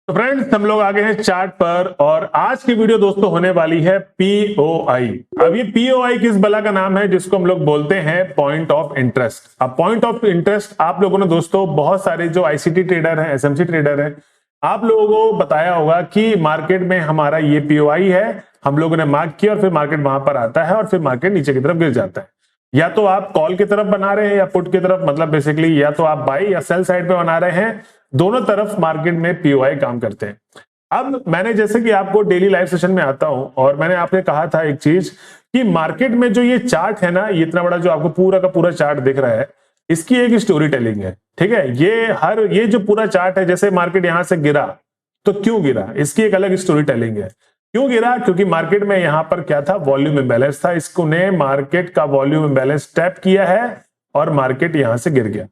तो फ्रेंड्स हम लोग आ गए हैं चार्ट पर और आज की वीडियो दोस्तों होने वाली है पीओआई। अब ये पीओआई किस बला का नाम है जिसको हम लोग बोलते हैं पॉइंट ऑफ इंटरेस्ट। अब पॉइंट ऑफ इंटरेस्ट आप लोगों ने दोस्तों बहुत सारे जो आईसीटी ट्रेडर हैं, एसएमसी ट्रेडर हैं, आप लोगों को बताया होगा कि मार्केट में हमारा ये पीओआई है, हम लोगों ने मार्क किया और फिर मार्केट वहां पर आता है और फिर मार्केट नीचे की तरफ गिर जाता है। या तो आप कॉल की तरफ बना रहे हैं या पुट की तरफ, मतलब बेसिकली या तो आप बाई या सेल साइड पे बना रहे हैं, दोनों तरफ मार्केट में पीओआई काम करते हैं। अब मैंने जैसे कि आपको डेली लाइव सेशन में आता हूं और मैंने आपने कहा था एक चीज कि मार्केट में जो ये चार्ट है ना, ये इतना बड़ा जो आपको पूरा का पूरा चार्ट दिख रहा है, इसकी एक स्टोरी टेलिंग है। ठीक है, ये जो पूरा चार्ट है, जैसे मार्केट यहां से गिरा तो क्यों गिरा, इसकी एक अलग स्टोरी टेलिंग है। क्यों गिरा? क्योंकि मार्केट में यहां पर क्या था, वॉल्यूम इंबैलेंस था। इसको ने मार्केट का वॉल्यूम इंबैलेंस टैप किया है और मार्केट यहां से गिर गया।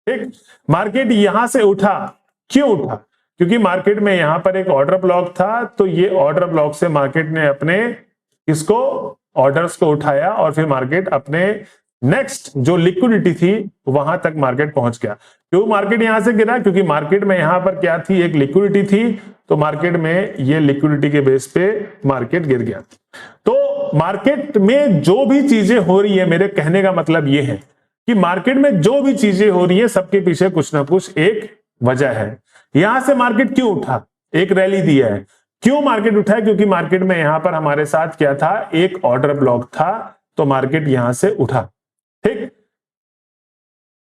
ठीक, मार्केट यहां से उठा, क्यों उठा? क्योंकि मार्केट में यहां पर एक ऑर्डर ब्लॉक था, तो ये ऑर्डर ब्लॉक से मार्केट ने अपने इसको ऑर्डर्स को उठाया और फिर मार्केट अपने नेक्स्ट जो लिक्विडिटी थी वहां तक मार्केट पहुंच गया। क्यों मार्केट यहां से गिरा? क्योंकि मार्केट में यहां पर क्या थी, एक लिक्विडिटी थी, तो मार्केट में ये लिक्विडिटी के बेस पे मार्केट गिर गया। तो मार्केट में जो भी चीजें हो रही है, मेरे कहने का मतलब ये है कि मार्केट में जो भी चीजें हो रही है सबके पीछे कुछ ना कुछ एक वजह है। यहां से मार्केट क्यों उठा? एक रैली दिया है। क्यों मार्केट उठा? क्योंकि मार्केट में यहां पर हमारे साथ क्या था, एक ऑर्डर ब्लॉक था, तो मार्केट यहां से उठा। ठीक,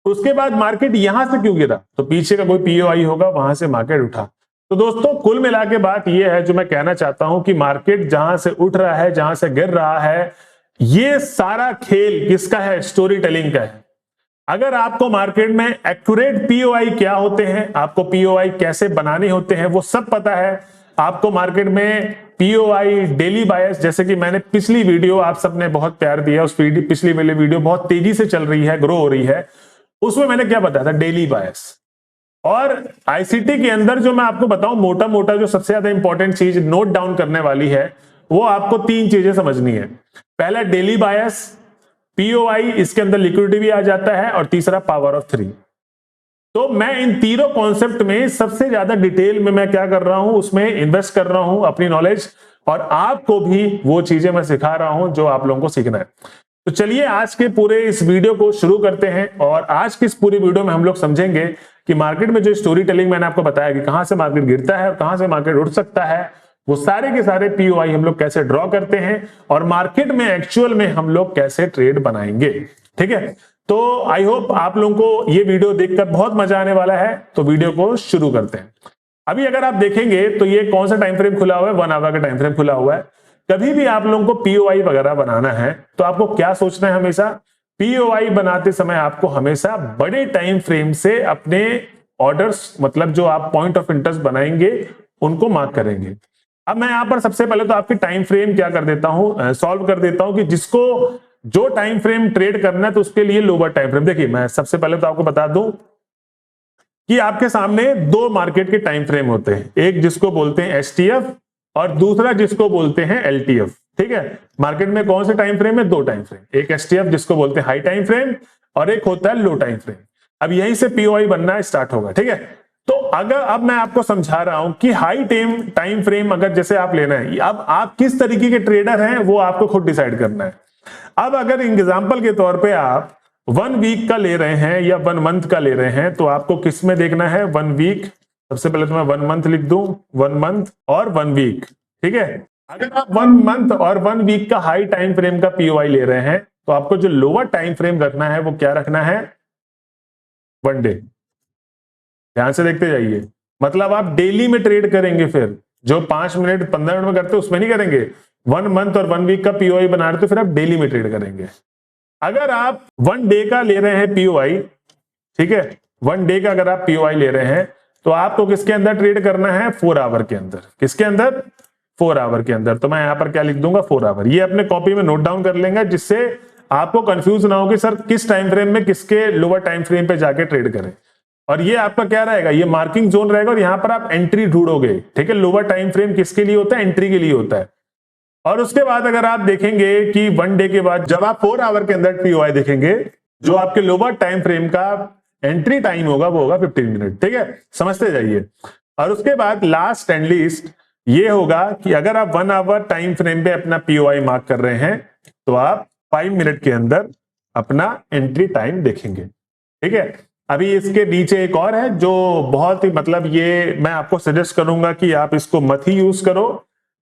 उसके बाद मार्केट यहां से क्यों गिरा? तो पीछे का कोई पीओआई होगा, वहां से मार्केट उठा। तो दोस्तों कुल मिला के बात यह है जो मैं कहना चाहता हूं कि मार्केट जहां से उठ रहा है, जहां से गिर रहा है, ये सारा खेल किसका है? स्टोरी टेलिंग का है। अगर आपको मार्केट में एक्यूरेट पीओआई क्या होते हैं, आपको पीओआई कैसे बनाने होते हैं, वो सब पता है। आपको मार्केट में पीओआई डेली बायस, जैसे कि मैंने पिछली वीडियो, आप सबने बहुत प्यार दिया, उस पिछली वाली वीडियो बहुत तेजी से चल रही है, ग्रो हो रही है, उसमें मैंने क्या बताया था, डेली बायस। और आईसीटी के अंदर जो मैं आपको बताऊं, मोटा मोटा जो सबसे ज्यादा इंपॉर्टेंट चीज नोट डाउन करने वाली है, वो आपको तीन चीजें समझनी है। पहला डेली बायस, पीओआई, इसके अंदर लिक्विडिटी भी आ जाता है, और तीसरा पावर ऑफ 3। तो मैं इन तीनों कॉन्सेप्ट में सबसे ज्यादा डिटेल में मैं क्या कर रहा हूं, उसमें इन्वेस्ट कर रहा हूं अपनी नॉलेज, और आपको भी वो चीजें मैं सिखा रहा हूं जो आप लोगों को सीखना है। तो चलिए आज के पूरे इस वीडियो को शुरू करते हैं, और आज की इस पूरी वीडियो में हम लोग समझेंगे कि मार्केट में जो स्टोरी टेलिंग मैंने आपको बताया कि कहां से मार्केट गिरता है और कहां से मार्केट उठ सकता है, वो सारे के सारे पीओआई हम लोग कैसे ड्रॉ करते हैं और मार्केट में एक्चुअल में हम लोग कैसे ट्रेड बनाएंगे। ठीक है, तो आई होप आप लोगों को ये वीडियो देखकर बहुत मजा आने वाला है। तो वीडियो को शुरू करते हैं। अभी अगर आप देखेंगे तो ये कौन सा टाइम फ्रेम खुला हुआ है, 1 आवर का टाइम फ्रेम खुला हुआ है। कभी भी आप लोगों को पीओआई वगैरह बनाना है तो आपको क्या सोचना है, हमेशा पीओआई बनाते समय आपको हमेशा बड़े टाइम फ्रेम से अपने ऑर्डर्स, मतलब जो आप पॉइंट ऑफ इंटरेस्ट बनाएंगे, उनको मार्क करेंगे। अब मैं यहां पर सबसे पहले तो आपकी टाइम फ्रेम क्या कर देता हूं, सॉल्व कर देता हूं कि जिसको जो टाइम फ्रेम ट्रेड करना है तो उसके लिए लोअर टाइम फ्रेम। देखिए मैं सबसे पहले तो आपको बता दूं कि आपके सामने दो मार्केट के टाइम फ्रेम होते हैं, एक जिसको बोलते हैं एसटीएफ और दूसरा जिसको बोलते हैं एलटीएफ। ठीक है, मार्केट में कौन से टाइम फ्रेम है? दो टाइम फ्रेम, एक एसटीएफ जिसको बोलते हैं हाई टाइम फ्रेम और एक होता है लो टाइम फ्रेम। अब यहीं से पीओआई बनना स्टार्ट होगा। ठीक है, तो अगर अब मैं आपको समझा रहा हूं कि हाई टाइम फ्रेम अगर जैसे आप लेना है, अब आप किस तरीके के ट्रेडर हैं वो आपको खुद डिसाइड करना है। अब अगर एग्जांपल के तौर पे आप 1 वीक का ले रहे हैं या 1 मंथ का ले रहे हैं, तो आपको किस में देखना है? 1 वीक। सबसे पहले तो मैं 1 मंथ लिख दूं, 1 मंथ और 1 वीक। ठीक है, अगर आप 1 मंथ और 1 वीक का हाई टाइम फ्रेम का पीओआई ले रहे हैं तो आपको जो लोअर टाइम फ्रेम रखना है वो क्या रखना है? 1 डे। ध्यान से देखते जाइए, मतलब आप डेली में ट्रेड करेंगे, फिर जो 5 मिनट 15 मिनट में करते उसमें नहीं करेंगे। 1 मंथ और 1 वीक का पीओआई बना रहे तो फिर आप डेली में ट्रेड करेंगे। अगर आप 1 डे का ले रहे हैं पीओआई, ठीक है, 1 डे का अगर आप पीओआई ले रहे हैं तो आपको किसके अंदर ट्रेड करना है? 4 आवर के अंदर। किसके अंदर? 4 आवर के अंदर। तो मैं यहां पर क्या लिख दूंगा? 4 आवर। ये अपने कॉपी में नोट डाउन कर लेंगे, जिससे आपको कंफ्यूज ना हो कि सर किस टाइम फ्रेम में किसके लोअर टाइम फ्रेम पे जाके ट्रेड करें। और ये आपका क्या रहेगा? ये मार्किंग जोन रहेगा और यहां पर आप एंट्री ढूंढोगे। ठीक है, लोअर टाइम फ्रेम किसके लिए होता है? एंट्री के लिए होता है। और उसके बाद अगर आप देखेंगे कि 1 डे के बाद जब आप 4 आवर के अंदर पीओआई देखेंगे, जो आपके लोअर टाइम फ्रेम का एंट्री टाइम होगा वो होगा 15 मिनट। ठीक है, समझते जाइए। और उसके बाद लास्ट एंड लीस्ट ये होगा कि अगर आप 1 आवर टाइम फ्रेम पे अपना पीओआई मार्क कर रहे हैं तो आप 5 मिनट के अंदर अपना एंट्री टाइम देखेंगे। ठीक है, अभी इसके नीचे एक और है जो बहुत ही मतलब ये मैं आपको सजेस्ट करूंगा कि आप इसको मत ही यूज करो,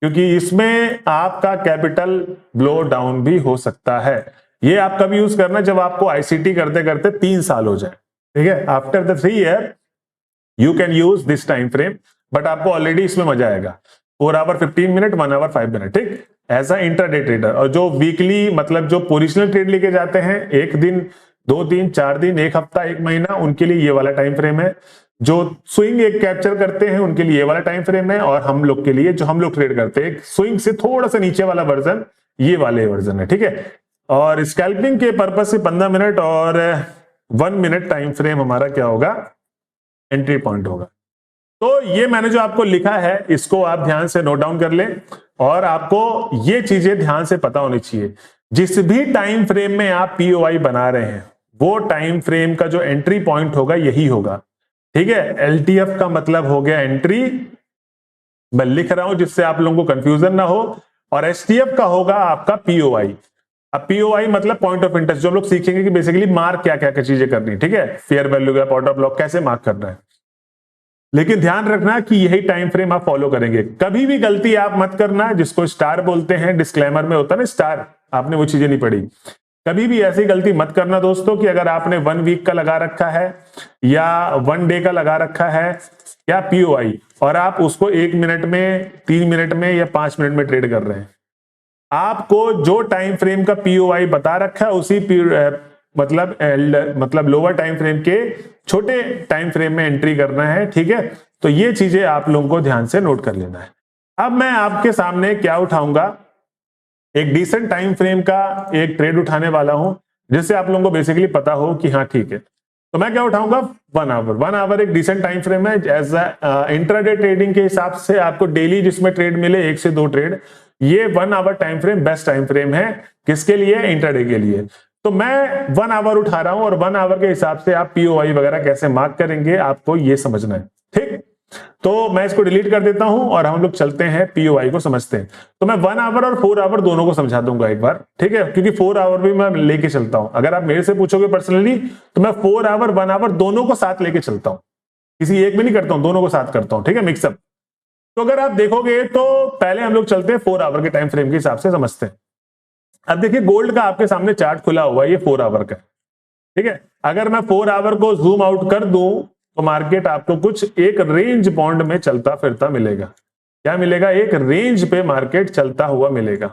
क्योंकि इसमें आपका कैपिटल ब्लो डाउन भी हो सकता है। ये आप कब यूज करना, जब आपको आईसीटी करते करते 3 साल हो जाए। ठीक है, after the 3 year you can use this time frame, but आपको ऑलरेडी इसमें मजा आएगा। 4 आवर 15 मिनट, 1 आवर 5 मिनट, ठीक, एज अ इंट्राडे ट्रेडर। और जो वीकली मतलब जो पोजिशनल ट्रेड लेके जाते हैं, 1 दिन 2 दिन 4 दिन 1 हफ्ता 1 महीना, उनके लिए ये वाला टाइम फ्रेम है। जो स्विंग एक कैप्चर करते हैं उनके लिए ये वाला टाइम फ्रेम है, और हम लोग के लिए जो हम लोग ट्रेड करते हैं स्विंग से थोड़ा सा नीचे वाला वर्जन ये वाले वर्जन है। ठीक है, और स्कैल्पिंग के पर्पज से 15 मिनट और 1 मिनट टाइम फ्रेम हमारा क्या होगा, एंट्री पॉइंट होगा। तो ये मैंने जो आपको लिखा है इसको आप ध्यान से नोट डाउन कर लें, और आपको ये चीजें ध्यान से पता होनी चाहिए। जिस भी टाइम फ्रेम में आप पीओआई बना रहे हैं वो टाइम फ्रेम का जो एंट्री पॉइंट होगा यही होगा। ठीक है, एलटीएफ का मतलब हो गया एंट्री, मैं लिख रहा हूं जिससे आप लोगों को कंफ्यूजन ना हो, और एसटीएफ का होगा आपका पीओआई। अब पीओआई मतलब पॉइंट ऑफ इंटरेस्ट, जो हम लोग सीखेंगे कि बेसिकली मार्क क्या क्या क्या चीजें करनी। ठीक है, फेयर वैल्यू का ऑर्डर ब्लॉक कैसे मार्क करना है, लेकिन ध्यान रखना कि यही टाइम फ्रेम आप फॉलो करेंगे। कभी भी गलती आप मत करना, जिसको स्टार बोलते हैं, डिस्क्लेमर में होता है ना स्टार, आपने वो चीजें नहीं पढ़ी। कभी भी ऐसी गलती मत करना दोस्तों कि अगर आपने 1 वीक का लगा रखा है या 1 डे का लगा रखा है या पीओआई, और आप उसको 1 मिनट में 3 मिनट में या 5 मिनट में ट्रेड कर रहे हैं, आपको जो टाइम फ्रेम का पीओआई बता रखा है उसी मतलब लोअर टाइम फ्रेम के छोटे टाइम फ्रेम में एंट्री करना है। ठीक है, तो ये चीजें आप लोगों को ध्यान से नोट कर लेना है। अब मैं आपके सामने क्या उठाऊंगा, एक डिसेंट टाइम फ्रेम का एक ट्रेड उठाने वाला हूं, जिससे आप लोगों को बेसिकली पता हो कि हाँ ठीक है। तो मैं क्या उठाऊंगा, 1 आवर। 1 आवर एक डिसेंट टाइम फ्रेम है। एज इंट्राडे ट्रेडिंग के हिसाब से आपको डेली जिसमें ट्रेड मिले 1 से 2 ट्रेड, ये 1 hour time frame best time frame है। किसके लिए, इंट्राडे के लिए। तो मैं 1 आवर उठा रहा हूं, और 1 आवर के हिसाब से आप पीओआई वगैरह कैसे मार्क करेंगे आपको ये समझना है। ठीक, तो मैं इसको डिलीट कर देता हूं और हम लोग चलते हैं पीओआई को समझते हैं। तो मैं 1 आवर और 4 आवर दोनों को समझा दूंगा एक बार। ठीक है, क्योंकि 4 आवर भी मैं लेके चलता हूं। अगर आप मेरे से पूछोगे पर्सनली तो मैं 4 आवर 1 आवर दोनों को साथ लेके चलता हूं, किसी एक में नहीं करता हूं, दोनों को साथ करता हूं। ठीक है, मिक्सअप। तो अगर आप देखोगे तो पहले हम लोग चलते हैं 4 आवर के टाइम फ्रेम के हिसाब से समझते हैं। अब देखिए गोल्ड का आपके सामने चार्ट खुला हुआ है, ये 4 आवर का। ठीक है, अगर मैं 4 आवर को जूम आउट कर दूं तो मार्केट आपको कुछ एक रेंज बॉन्ड में चलता फिरता मिलेगा। क्या मिलेगा, एक रेंज पे मार्केट चलता हुआ मिलेगा।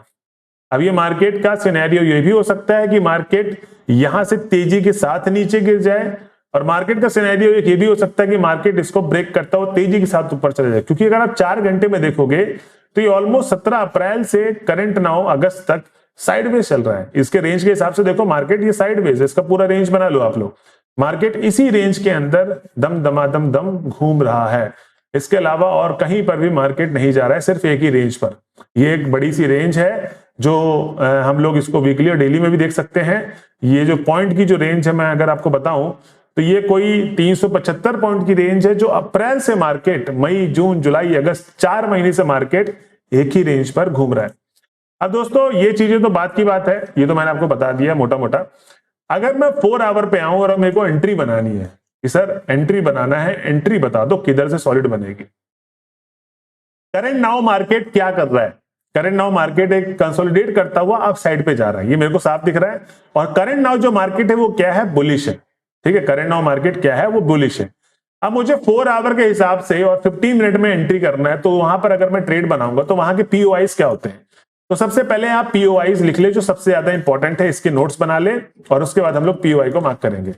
अब ये मार्केट का सिनेरियो ये भी हो सकता है कि मार्केट यहां से तेजी के साथ नीचे गिर जाए, और मार्केट का सिनेरियो ये भी हो सकता है कि मार्केट इसको ब्रेक करता हुआ तेजी के साथ ऊपर चले जाए। क्योंकि अगर आप 4 घंटे में देखोगे तो ये ऑलमोस्ट 17 अप्रैल से करंट नाउ अगस्त तक साइडवेज चल रहा है। इसके रेंज के हिसाब से देखो मार्केट ये साइडवेज है, इसका पूरा रेंज बना लो आप लोग। मार्केट इसी रेंज के अंदर दम दमादम दम घूम रहा है, इसके अलावा और कहीं पर भी मार्केट नहीं जा रहा है, सिर्फ एक ही रेंज पर। ये एक बड़ी सी रेंज है जो हम लोग इसको वीकली और डेली में भी देख सकते हैं। ये जो पॉइंट की जो रेंज है, मैं अगर आपको बताऊं तो ये कोई 375 पॉइंट की रेंज है, जो अप्रैल से मार्केट मई जून जुलाई अगस्त 4 महीने से मार्केट एक ही रेंज पर घूम रहा है। अब दोस्तों ये चीजें तो बात की बात है, ये तो मैंने आपको बता दिया मोटा मोटा। अगर मैं 4 आवर पे आऊं और मेरे को एंट्री बनानी है कि सर एंट्री बनाना है, एंट्री बता दो किधर से सॉलिड बनेगी। करंट नाउ मार्केट क्या कर रहा है, करंट नाउ मार्केट एक कंसोलिडेट करता हुआ अप साइड पे जा रहा है, ये मेरे को साफ दिख रहा है। और करंट नाउ जो मार्केट है वो क्या है, बुलिश है। ठीक है, करंट नाउ मार्केट क्या है, वो बुलिश है। अब मुझे 4 आवर के हिसाब से और 15 मिनट में एंट्री करना है, तो वहां पर अगर मैं ट्रेड बनाऊंगा तो वहां के पीओआईज क्या होते हैं। तो सबसे पहले आप पीओआईज लिख ले, जो सबसे ज्यादा इंपॉर्टेंट है, इसके नोट्स बना ले, और उसके बाद हम लोग पीओआई को मार्क करेंगे।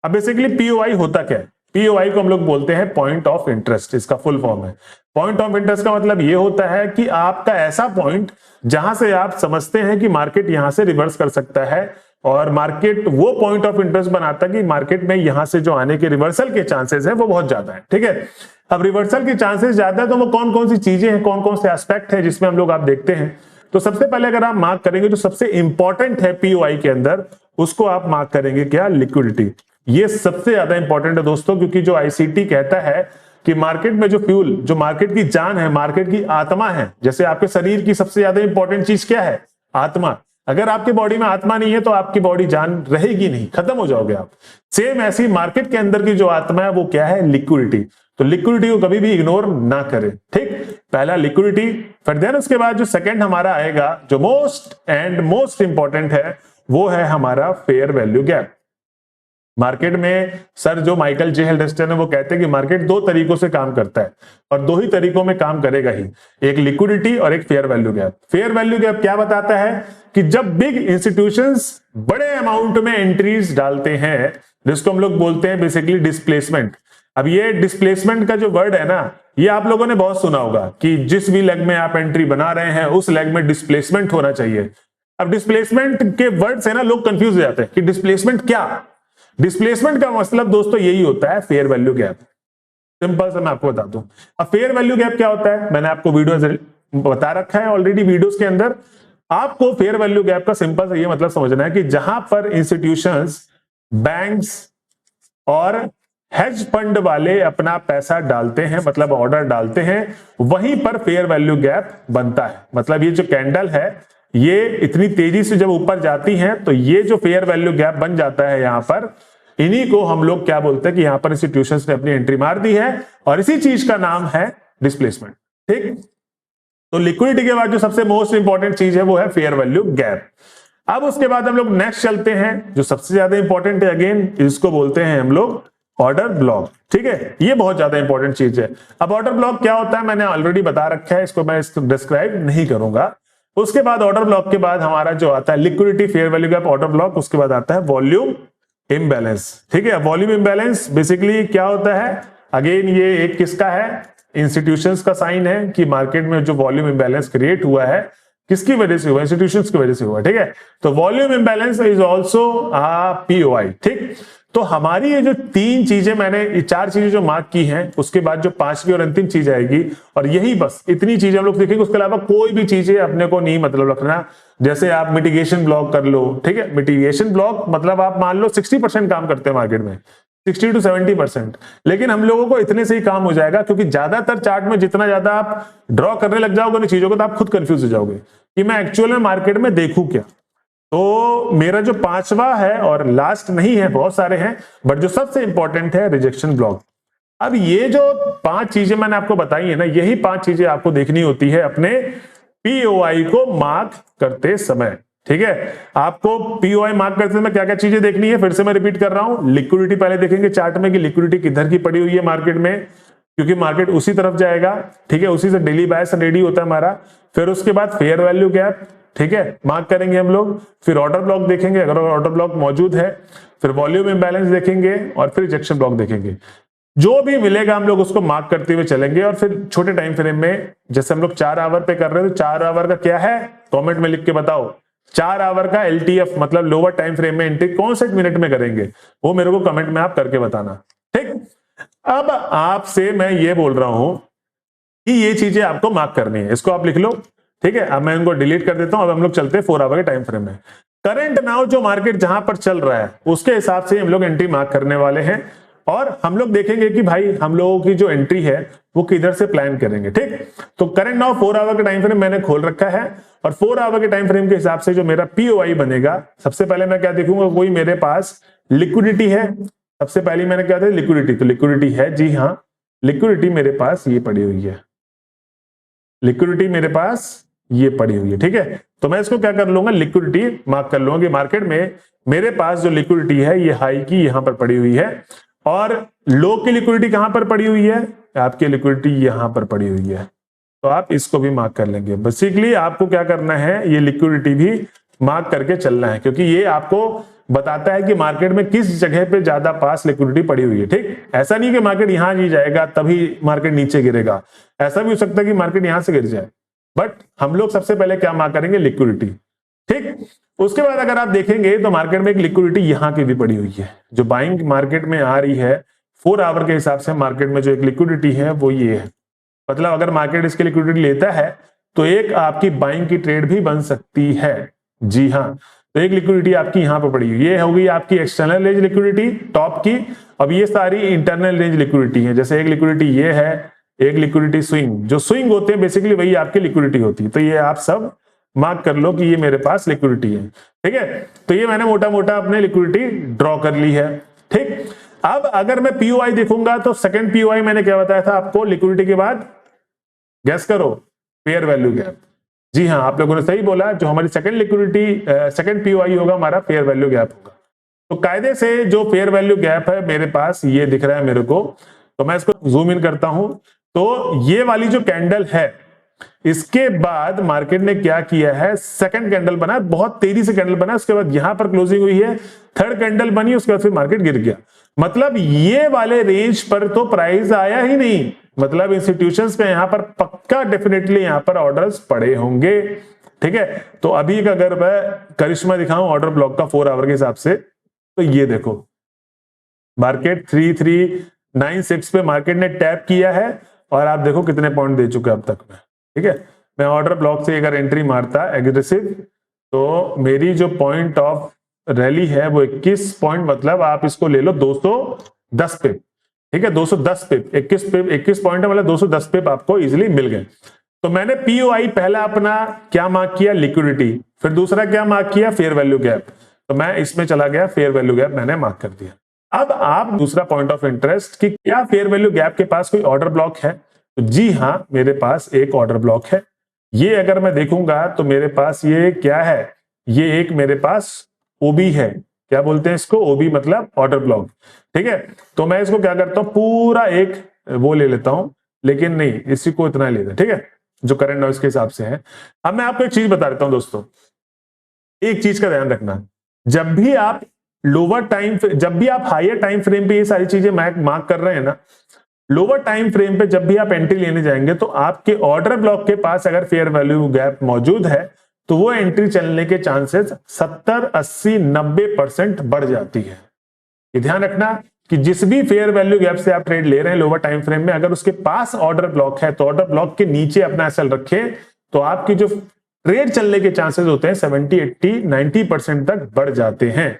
अब बेसिकली पीओआई होता क्या है, पीओआई को हम लोग बोलते हैं पॉइंट ऑफ इंटरेस्ट, इसका फुल फॉर्म है। पॉइंट ऑफ इंटरेस्ट का मतलब ये होता है कि आपका ऐसा पॉइंट जहां से आप समझते हैं कि मार्केट यहां से रिवर्स कर सकता है, और मार्केट वो पॉइंट ऑफ इंटरेस्ट बनाता है कि मार्केट में यहां से जो आने के रिवर्सल के चांसेस है वो बहुत ज्यादा है। ठीक है, अब रिवर्सल के चांसेस ज्यादा है तो वो कौन कौन सी चीजें हैं, कौन कौन से एस्पेक्ट है जिसमें हम लोग आप देखते हैं। तो सबसे पहले अगर आप मार्क करेंगे जो सबसे इंपॉर्टेंट है पीओआई के अंदर, उसको आप मार्क करेंगे क्या, लिक्विडिटी। ये सबसे ज्यादा इंपॉर्टेंट है दोस्तों, क्योंकि जो आईसीटी कहता है कि मार्केट में जो फ्यूल, जो मार्केट की जान है, मार्केट की आत्मा है, जैसे आपके शरीर की सबसे ज्यादा इंपॉर्टेंट चीज क्या है? आत्मा। अगर आपकी बॉडी में आत्मा नहीं है तो आपकी बॉडी जान रहेगी नहीं, खत्म हो जाओगे आप। सेम ऐसी मार्केट के अंदर की जो आत्मा है वो क्या है? लिक्विडिटी। तो लिक्विडिटी को कभी भी इग्नोर ना करें, ठीक। पहला लिक्विडिटी, फिर देन उसके बाद जो सेकंड हमारा आएगा, जो मोस्ट इंपॉर्टेंट है, वो है हमारा फेयर वैल्यू गैप। मार्केट में सर जो माइकल जे हेल्डस्टन है वो कहते हैं कि मार्केट दो तरीकों से काम करता है और दो ही तरीकों में काम करेगा ही, एक लिक्विडिटी और एक fair value gap. Fair value gap क्या बताता है कि जब बिग इंस्टीट्यूशंस बड़े अमाउंट में एंट्रीज डालते हैं, जिसको हम लोग बोलते हैं बेसिकली डिस्प्लेसमेंट। अब ये डिस्प्लेसमेंट का जो वर्ड है ना, ये आप लोगों ने बहुत सुना होगा कि जिस भी लेग में आप एंट्री बना रहे हैं उस लेग में डिस्प्लेसमेंट होना चाहिए। अब डिस्प्लेसमेंट के वर्ड से ना लोग कंफ्यूज हो जाते हैं कि डिस्प्लेसमेंट क्या। डिस्प्लेसमेंट का मतलब दोस्तों यही होता है फेयर वैल्यू गैप। सिंपल से मैं आपको बता दूं, अब फेयर वैल्यू गैप क्या होता है, मैंने आपको वीडियो बता रखा है ऑलरेडी वीडियोस के अंदर। आपको फेयर वैल्यू गैप का सिंपल से ये मतलब समझना है कि जहां पर इंस्टीट्यूशंस, बैंक्स और हेज फंड वाले अपना पैसा डालते हैं, मतलब ऑर्डर डालते हैं, वहीं पर फेयर वैल्यू गैप बनता है। मतलब ये जो कैंडल है ये इतनी तेजी से जब ऊपर जाती है तो ये जो फेयर वैल्यू गैप बन जाता है यहां पर, इन्हीं को हम लोग क्या बोलते हैं कि यहां पर इंस्टीट्यूशंस ने अपनी एंट्री मार दी है और इसी चीज का नाम है डिस्प्लेसमेंट, ठीक। तो लिक्विडिटी के बाद जो सबसे मोस्ट इंपॉर्टेंट चीज है वो है फेयर वैल्यू गैप। अब उसके बाद हम लोग नेक्स्ट चलते हैं, जो सबसे ज्यादा इंपॉर्टेंट है, अगेन इसको बोलते हैं हम लोग ऑर्डर ब्लॉक, ठीक है। ये बहुत ज्यादा इंपॉर्टेंट चीज है। अब ऑर्डर ब्लॉक क्या होता है मैंने ऑलरेडी बता रखा है, इसको मैं डिस्क्राइब नहीं करूंगा। उसके बाद ऑर्डर ब्लॉक के बाद हमारा जो आता है liquidity, fair value gap, order block, उसके बाद आता है वॉल्यूम इम्बैलेंस, ठीक है। वॉल्यूम इम्बैलेंस बेसिकली क्या होता है, अगेन ये एक किसका है, इंस्टीट्यूशंस का साइन है कि मार्केट में जो वॉल्यूम इम्बैलेंस क्रिएट हुआ है किसकी वजह से हुआ, इंस्टीट्यूशंस की वजह से हुआ, ठीक है। तो volume imbalance is also POI, ठीक। तो हमारी ये जो तीन चीजें, मैंने ये चार चीजें जो मार्क की हैं, उसके बाद जो पांचवी और अंतिम चीज आएगी, और यही बस इतनी चीजें हम लोग देखेंगे, उसके अलावा कोई भी चीजें अपने को नहीं मतलब रखना। जैसे आप मिटिगेशन ब्लॉक कर लो, ठीक है। मिटिगेशन ब्लॉक मतलब आप मान लो 60% काम करते हैं मार्केट में, 60 to 70%, लेकिन हम लोगों को इतने से ही काम हो जाएगा, क्योंकि ज्यादातर चार्ट में जितना ज्यादा आप ड्रॉ करने लग जाओगे चीजों को तो आप खुद कंफ्यूज हो जाओगे कि मैं एक्चुअल में मार्केट में देखूं क्या। तो मेरा जो पांचवा है, और लास्ट नहीं है, बहुत सारे हैं, बट जो सबसे इंपॉर्टेंट है रिजेक्शन ब्लॉक। अब ये जो पांच चीजें मैंने आपको बताई है ना, यही पांच चीजें आपको देखनी होती है अपने पीओआई को मार्क करते समय, ठीक है। आपको पीओआई मार्क करते समय क्या क्या चीजें देखनी है, फिर से मैं रिपीट कर रहा हूं। लिक्विडिटी पहले देखेंगे चार्ट में कि लिक्विडिटी किधर की पड़ी हुई है मार्केट में, क्योंकि मार्केट उसी तरफ जाएगा, ठीक है, उसी से डेली बायस रेडी होता है हमारा। फिर उसके बाद फेयर वैल्यू गैप, ठीक है, मार्क करेंगे हम लोग। फिर ऑर्डर ब्लॉक देखेंगे, अगर ऑर्डर ब्लॉक मौजूद है। फिर वॉल्यूम इम्बैलेंस देखेंगे और फिर रिजेक्शन ब्लॉक देखेंगे। जो भी मिलेगा हम लोग उसको मार्क करते हुए चलेंगे। और फिर छोटे टाइम फ्रेम में, जैसे हम लोग 4 आवर पे कर रहे हैं, तो 4 आवर का क्या है कमेंट में लिख के बताओ। 4 आवर का एलटीएफ मतलब लोअर टाइम फ्रेम में एंट्री कौन से मिनट में करेंगे, वो मेरे को कमेंट में आप करके बताना, ठीक। अब आपसे मैं ये बोल रहा हूं कि ये चीजें आपको मार्क करनी है, इसको आप लिख लो, ठीक है। अब मैं इनको डिलीट कर देता हूं। अब हम लोग चलते हैं 4 आवर के टाइम फ्रेम में। करंट नाउ जो मार्केट जहां पर चल रहा है उसके हिसाब से हम लोग एंट्री मार्क करने वाले हैं, और हम लोग देखेंगे कि भाई हम लोगों की जो एंट्री है वो किधर से प्लान करेंगे, ठीक। तो करंट नाउ 4 आवर का टाइम फ्रेम मैंने खोल रखा है, और 4 आवर के टाइम फ्रेम के हिसाब से जो मेरा पीओआई बनेगा, सबसे पहले मैं क्या देखूंगा, वही मेरे पास लिक्विडिटी है। सबसे पहले मैंने क्या था, लिक्विडिटी। तो लिक्विडिटी है, जी हाँ, लिक्विडिटी मेरे पास ये पड़ी हुई है, लिक्विडिटी मेरे पास ये पड़ी हुई है, ठीक है। तो मैं इसको क्या कर लूंगा, लिक्विडिटी मार्क कर लूंगा कि मार्केट में मेरे पास जो लिक्विडिटी है ये हाई की यहां पर पड़ी हुई है, और लो की लिक्विडिटी कहां पर पड़ी हुई है, आपकी लिक्विडिटी यहां पर पड़ी हुई है। तो आप इसको भी मार्क कर लेंगे। बेसिकली आपको क्या करना है, ये लिक्विडिटी भी मार्क करके चलना है, क्योंकि ये आपको बताता है कि मार्केट में किस जगह पे ज्यादा पास लिक्विडिटी पड़ी हुई है, ठीक। ऐसा नहीं कि मार्केट यहां नहीं जाएगा तभी मार्केट नीचे गिरेगा, ऐसा भी हो सकता है कि मार्केट यहां से गिर जाए, बट हम लोग सबसे पहले क्या मार्क करेंगे, लिक्विडिटी, ठीक। उसके बाद अगर आप देखेंगे तो मार्केट में एक लिक्विडिटी यहां की भी पड़ी हुई है, जो बाइंग मार्केट में आ रही है 4 आवर के हिसाब से। मार्केट में जो एक लिक्विडिटी है वो ये है, मतलब अगर मार्केट इसकी लिक्विडिटी लेता है तो एक आपकी बाइंग की ट्रेड भी बन सकती है, जी हाँ। तो एक लिक्विडिटी आपकी यहां पर पड़ी हुई, ये होगी आपकी एक्सटर्नल एज लिक्विडिटी टॉप की, अब ये सारी इंटरनल रेंज लिक्विडिटी है, जैसे एक लिक्विडिटी ये है, एक लिक्विडिटी स्विंग, जो स्विंग होते हैं बेसिकली वही आपकी लिक्विडिटी होती है। तो ये आप सब मार्क कर लो कि ये मेरे पास लिक्विडिटी है, ठीक है। तो ये मैंने मोटा मोटा अपने लिक्विडिटी ड्रॉ कर ली है, ठीक। अब अगर मैं पीओआई देखूंगा तो सेकंड पीओआई मैंने क्या बताया था आपको लिक्विडिटी के बाद, गैस करो, फेयर वैल्यू गैप। जी हाँ, आप लोगों ने सही बोला, जो हमारी सेकंड लिक्विडिटी सेकंड पीओआई होगा हमारा फेयर वैल्यू गैप होगा। तो कायदे से जो फेयर वैल्यू गैप है मेरे पास ये दिख रहा है मेरे को, तो मैं इसको जूम इन करता हूं। तो ये वाली जो कैंडल है, इसके बाद मार्केट ने क्या किया है, सेकंड कैंडल बना, बहुत तेजी से कैंडल बना, उसके बाद यहां पर क्लोजिंग हुई है, थर्ड कैंडल बनी, उसके बाद फिर मार्केट गिर गया। मतलब ये वाले रेंज पर तो प्राइस आया ही नहीं, मतलब इंस्टीट्यूशंस पे यहां पर पक्का डेफिनेटली यहां पर ऑर्डर्स पड़े होंगे, ठीक है। तो अभी का अगर मैं करिश्मा दिखाऊं ऑर्डर ब्लॉक का 4 आवर के हिसाब से, तो ये देखो मार्केट 3396 पे मार्केट ने टैप किया है और आप देखो कितने पॉइंट दे चुके अब तक में, ठीक है। मैं ऑर्डर ब्लॉक से अगर एंट्री मारता एग्रेसिव, तो मेरी जो पॉइंट ऑफ रैली है वो 21 पॉइंट, मतलब आप इसको ले लो 210 पे, ठीक है, 210 पे 21 पॉइंट है, मतलब 210 पे आपको इजीली मिल गए। तो मैंने पीओआई पहला अपना क्या मार्क किया, लिक्विडिटी, फिर दूसरा क्या मार्क किया, फेयर वैल्यू गैप। तो मैं इसमें चला गया, फेयर वैल्यू गैप मैंने मार्क कर दिया। अब आप दूसरा पॉइंट ऑफ इंटरेस्ट कि क्या फेयर वैल्यू गैप के पास कोई ऑर्डर ब्लॉक है, तो जी हां, मेरे पास एक ऑर्डर ब्लॉक है। ये अगर मैं देखूंगा तो मेरे पास ये क्या है, ये एक मेरे पास ओबी है, क्या बोलते हैं इसको, ओबी मतलब ऑर्डर ब्लॉक, ठीक है। तो मैं इसको क्या करता हूं, पूरा एक वो ले लेता हूं, लेकिन नहीं, इसी को इतना लेते, ठीक है, जो करंट नॉइज के हिसाब से है। अब मैं आपको एक चीज बता देता हूं दोस्तों, एक चीज का ध्यान रखना, जब भी आप लोअर टाइम, जब भी आप हायर टाइम फ्रेम पे ये सारी चीजें मार्क कर रहे हैं ना, लोअर टाइम फ्रेम पे जब भी आप एंट्री लेने जाएंगे तो आपके ऑर्डर ब्लॉक के पास अगर फेयर वैल्यू गैप मौजूद है तो वो एंट्री चलने के चांसेस 70, 80, 90% बढ़ जाती है। ये ध्यान रखना कि जिस भी फेयर वैल्यू गैप से आप ट्रेड ले रहे हैं लोअर टाइम फ्रेम में, अगर उसके पास ऑर्डर ब्लॉक है तो ऑर्डर ब्लॉक के नीचे अपना एसएल रखें, तो आपकी जो ट्रेड चलने के चांसेस होते हैं 70, 80, 90% तक बढ़ जाते हैं,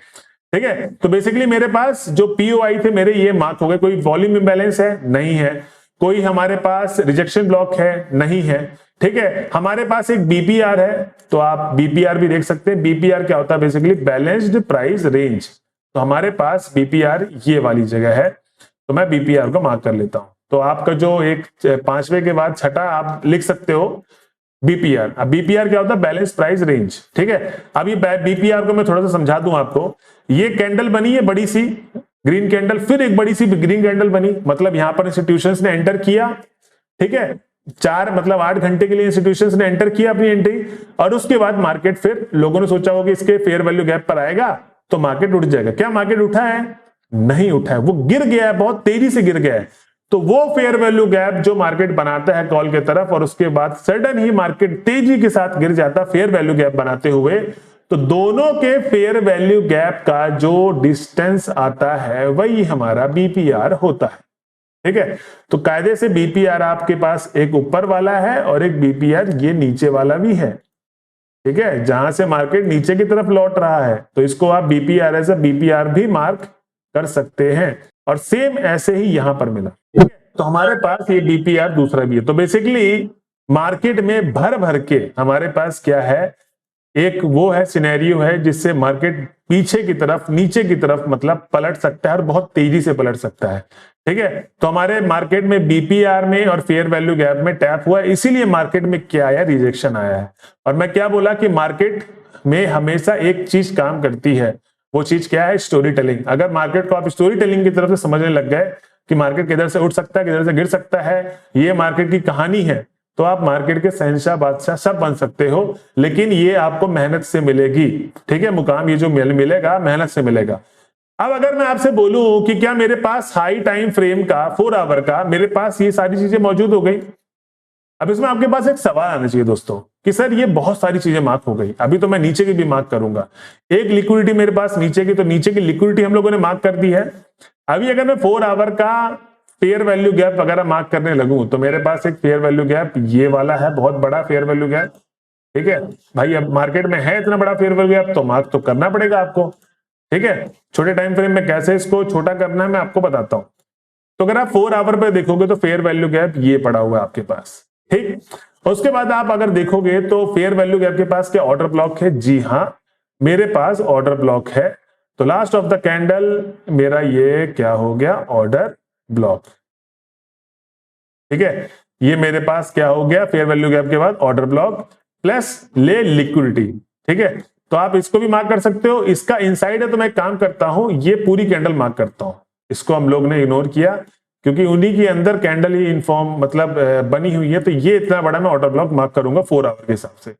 ठीक है। तो बेसिकली मेरे पास जो पीओआई थे मेरे ये मार्क हो गए। कोई वॉल्यूम इंबैलेंस है, नहीं है। कोई हमारे पास रिजेक्शन ब्लॉक है, नहीं है, ठीक है। हमारे पास एक बीपीआर है, तो आप बीपीआर भी देख सकते हैं। बीपीआर क्या होता है, बेसिकली बैलेंस्ड प्राइस रेंज। तो हमारे पास बीपीआर ये वाली जगह है, तो मैं बीपीआर को मार्क कर लेता हूं। तो आपका जो एक 5वें के बाद छठा आप लिख सकते हो बीपीआर। अब बीपीआर क्या होता है, बैलेंस प्राइस रेंज, ठीक है। अब ये बीपीआर को मैं थोड़ा सा समझा दूं आपको। ये कैंडल बनी है बड़ी सी ग्रीन कैंडल, फिर एक बड़ी सी ग्रीन कैंडल बनी, मतलब यहां पर इंस्टीट्यूशंस ने एंटर किया, ठीक है। 4 मतलब 8 घंटे के लिए इंस्टीट्यूशंस ने एंटर किया अपनी एंट्री, और उसके बाद मार्केट, फिर लोगों ने सोचा होगा इसके फेयर वैल्यू गैप पर आएगा तो मार्केट उठ जाएगा। क्या मार्केट उठा है? नहीं उठा है, वो गिर गया है, बहुत तेजी से गिर गया है। तो वो फेयर वैल्यू गैप जो मार्केट बनाता है कॉल की तरफ, और उसके बाद सडन ही मार्केट तेजी के साथ गिर जाता फेयर वैल्यू गैप बनाते हुए, तो दोनों के फेयर वैल्यू गैप का जो डिस्टेंस आता है वही हमारा बीपीआर होता है, ठीक है। तो कायदे से बीपीआर आपके पास एक ऊपर वाला है और एक बीपीआर ये नीचे वाला भी है, ठीक है। जहां से मार्केट नीचे की तरफ लौट रहा है तो इसको आप बीपीआर एज बीपीआर भी मार्क कर सकते हैं, और सेम ऐसे ही यहां पर मिला, ठीक है। तो हमारे पास ये बीपीआर दूसरा भी है। तो बेसिकली मार्केट में भर भर के हमारे पास क्या है, एक वो है सिनेरियो है जिससे मार्केट पीछे की तरफ, नीचे की तरफ मतलब पलट सकता है, और बहुत तेजी से पलट सकता है, ठीक है। तो हमारे मार्केट में बीपीआर में और फेयर वैल्यू गैप में टैप हुआ, इसीलिए मार्केट में क्या आया, रिजेक्शन आया है। और मैं क्या बोला कि मार्केट में हमेशा एक चीज काम करती है, वो चीज क्या है, स्टोरी टेलिंग। अगर मार्केट को आप स्टोरी टेलिंग की तरफ से समझने लग गए कि मार्केट किधर से उठ सकता है, किधर से गिर सकता है, ये मार्केट की कहानी है, तो आप मार्केट के शहंशाह बादशाह सब बन सकते हो। लेकिन ये आपको मेहनत से मिलेगी, ठीक है। मुकाम ये जो मिलेगा मेहनत से मिलेगा। अब अगर मैं आपसे बोलूं कि क्या मेरे पास हाई टाइम फ्रेम का 4 आवर का मेरे पास ये सारी चीजें मौजूद हो गई, अब इसमें आपके पास एक सवाल आना चाहिए दोस्तों कि सर ये बहुत सारी चीजें मार्क हो गई, अभी तो मैं नीचे की भी मार्क करूंगा। एक लिक्विडिटी मेरे पास नीचे की, तो नीचे की लिक्विडिटी हम लोगों ने मार्क कर दी है। अभी अगर मैं 4 आवर का फेयर वैल्यू गैप वगैरह मार्क करने लगूं तो मेरे पास एक फेयर वैल्यू गैप ये वाला है, बहुत बड़ा फेयर वैल्यू गैप, ठीक है भाई। अब मार्केट में है इतना बड़ा फेयर वैल्यू गैप तो मार्क तो करना पड़ेगा आपको। ठीक है, छोटे टाइम फ्रेम में कैसे इसको छोटा करना है मैं आपको बताता हूं। तो अगर आप 4 आवर पे देखोगे तो फेयर वैल्यू गैप ये पड़ा हुआ है आपके पास, ठीक। उसके बाद आप अगर देखोगे तो फेयर वैल्यू गैप के पास क्या ऑर्डर ब्लॉक है? जी हां, मेरे पास ऑर्डर ब्लॉक है। तो लास्ट ऑफ द कैंडल मेरा ये क्या हो गया? ऑर्डर ब्लॉक, ठीक है। ये मेरे पास क्या हो गया? फेयर वैल्यू गैप के बाद ऑर्डर ब्लॉक प्लस ले लिक्विडिटी, ठीक है। तो आप इसको भी मार्क कर सकते हो। इसका इनसाइड है तो मैं एक काम करता हूं, ये पूरी कैंडल मार्क करता हूं। इसको हम लोग ने इग्नोर किया क्योंकि उन्हीं के अंदर कैंडल ही इनफॉर्म मतलब बनी हुई है, तो ये इतना बड़ा मैं ऑर्डर ब्लॉक मार्क करूंगा 4 आवर के हिसाब से।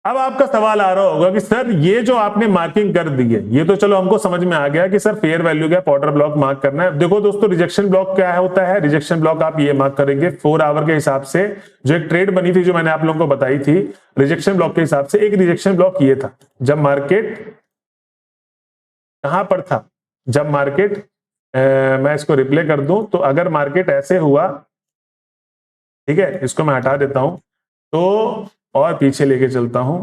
अब आपका सवाल आ रहा होगा कि सर ये जो आपने मार्किंग कर दी है, ये तो चलो हमको समझ में आ गया कि sir fair value gap order block mark करना है। देखो दोस्तों, रिजेक्शन ब्लॉक क्या होता है? रिजेक्शन ब्लॉक आप ये मार्क करेंगे 4 आवर के हिसाब से। जो एक ट्रेड बनी थी जो मैंने आप लोगों को बताई थी रिजेक्शन ब्लॉक के हिसाब से, एक रिजेक्शन ब्लॉक ये था जब मार्केट कहां पर था, जब मार्केट मैं इसको रिप्ले कर दूं तो अगर मार्केट ऐसे हुआ, ठीक है, इसको मैं हटा देता हूं तो और पीछे लेके चलता हूं।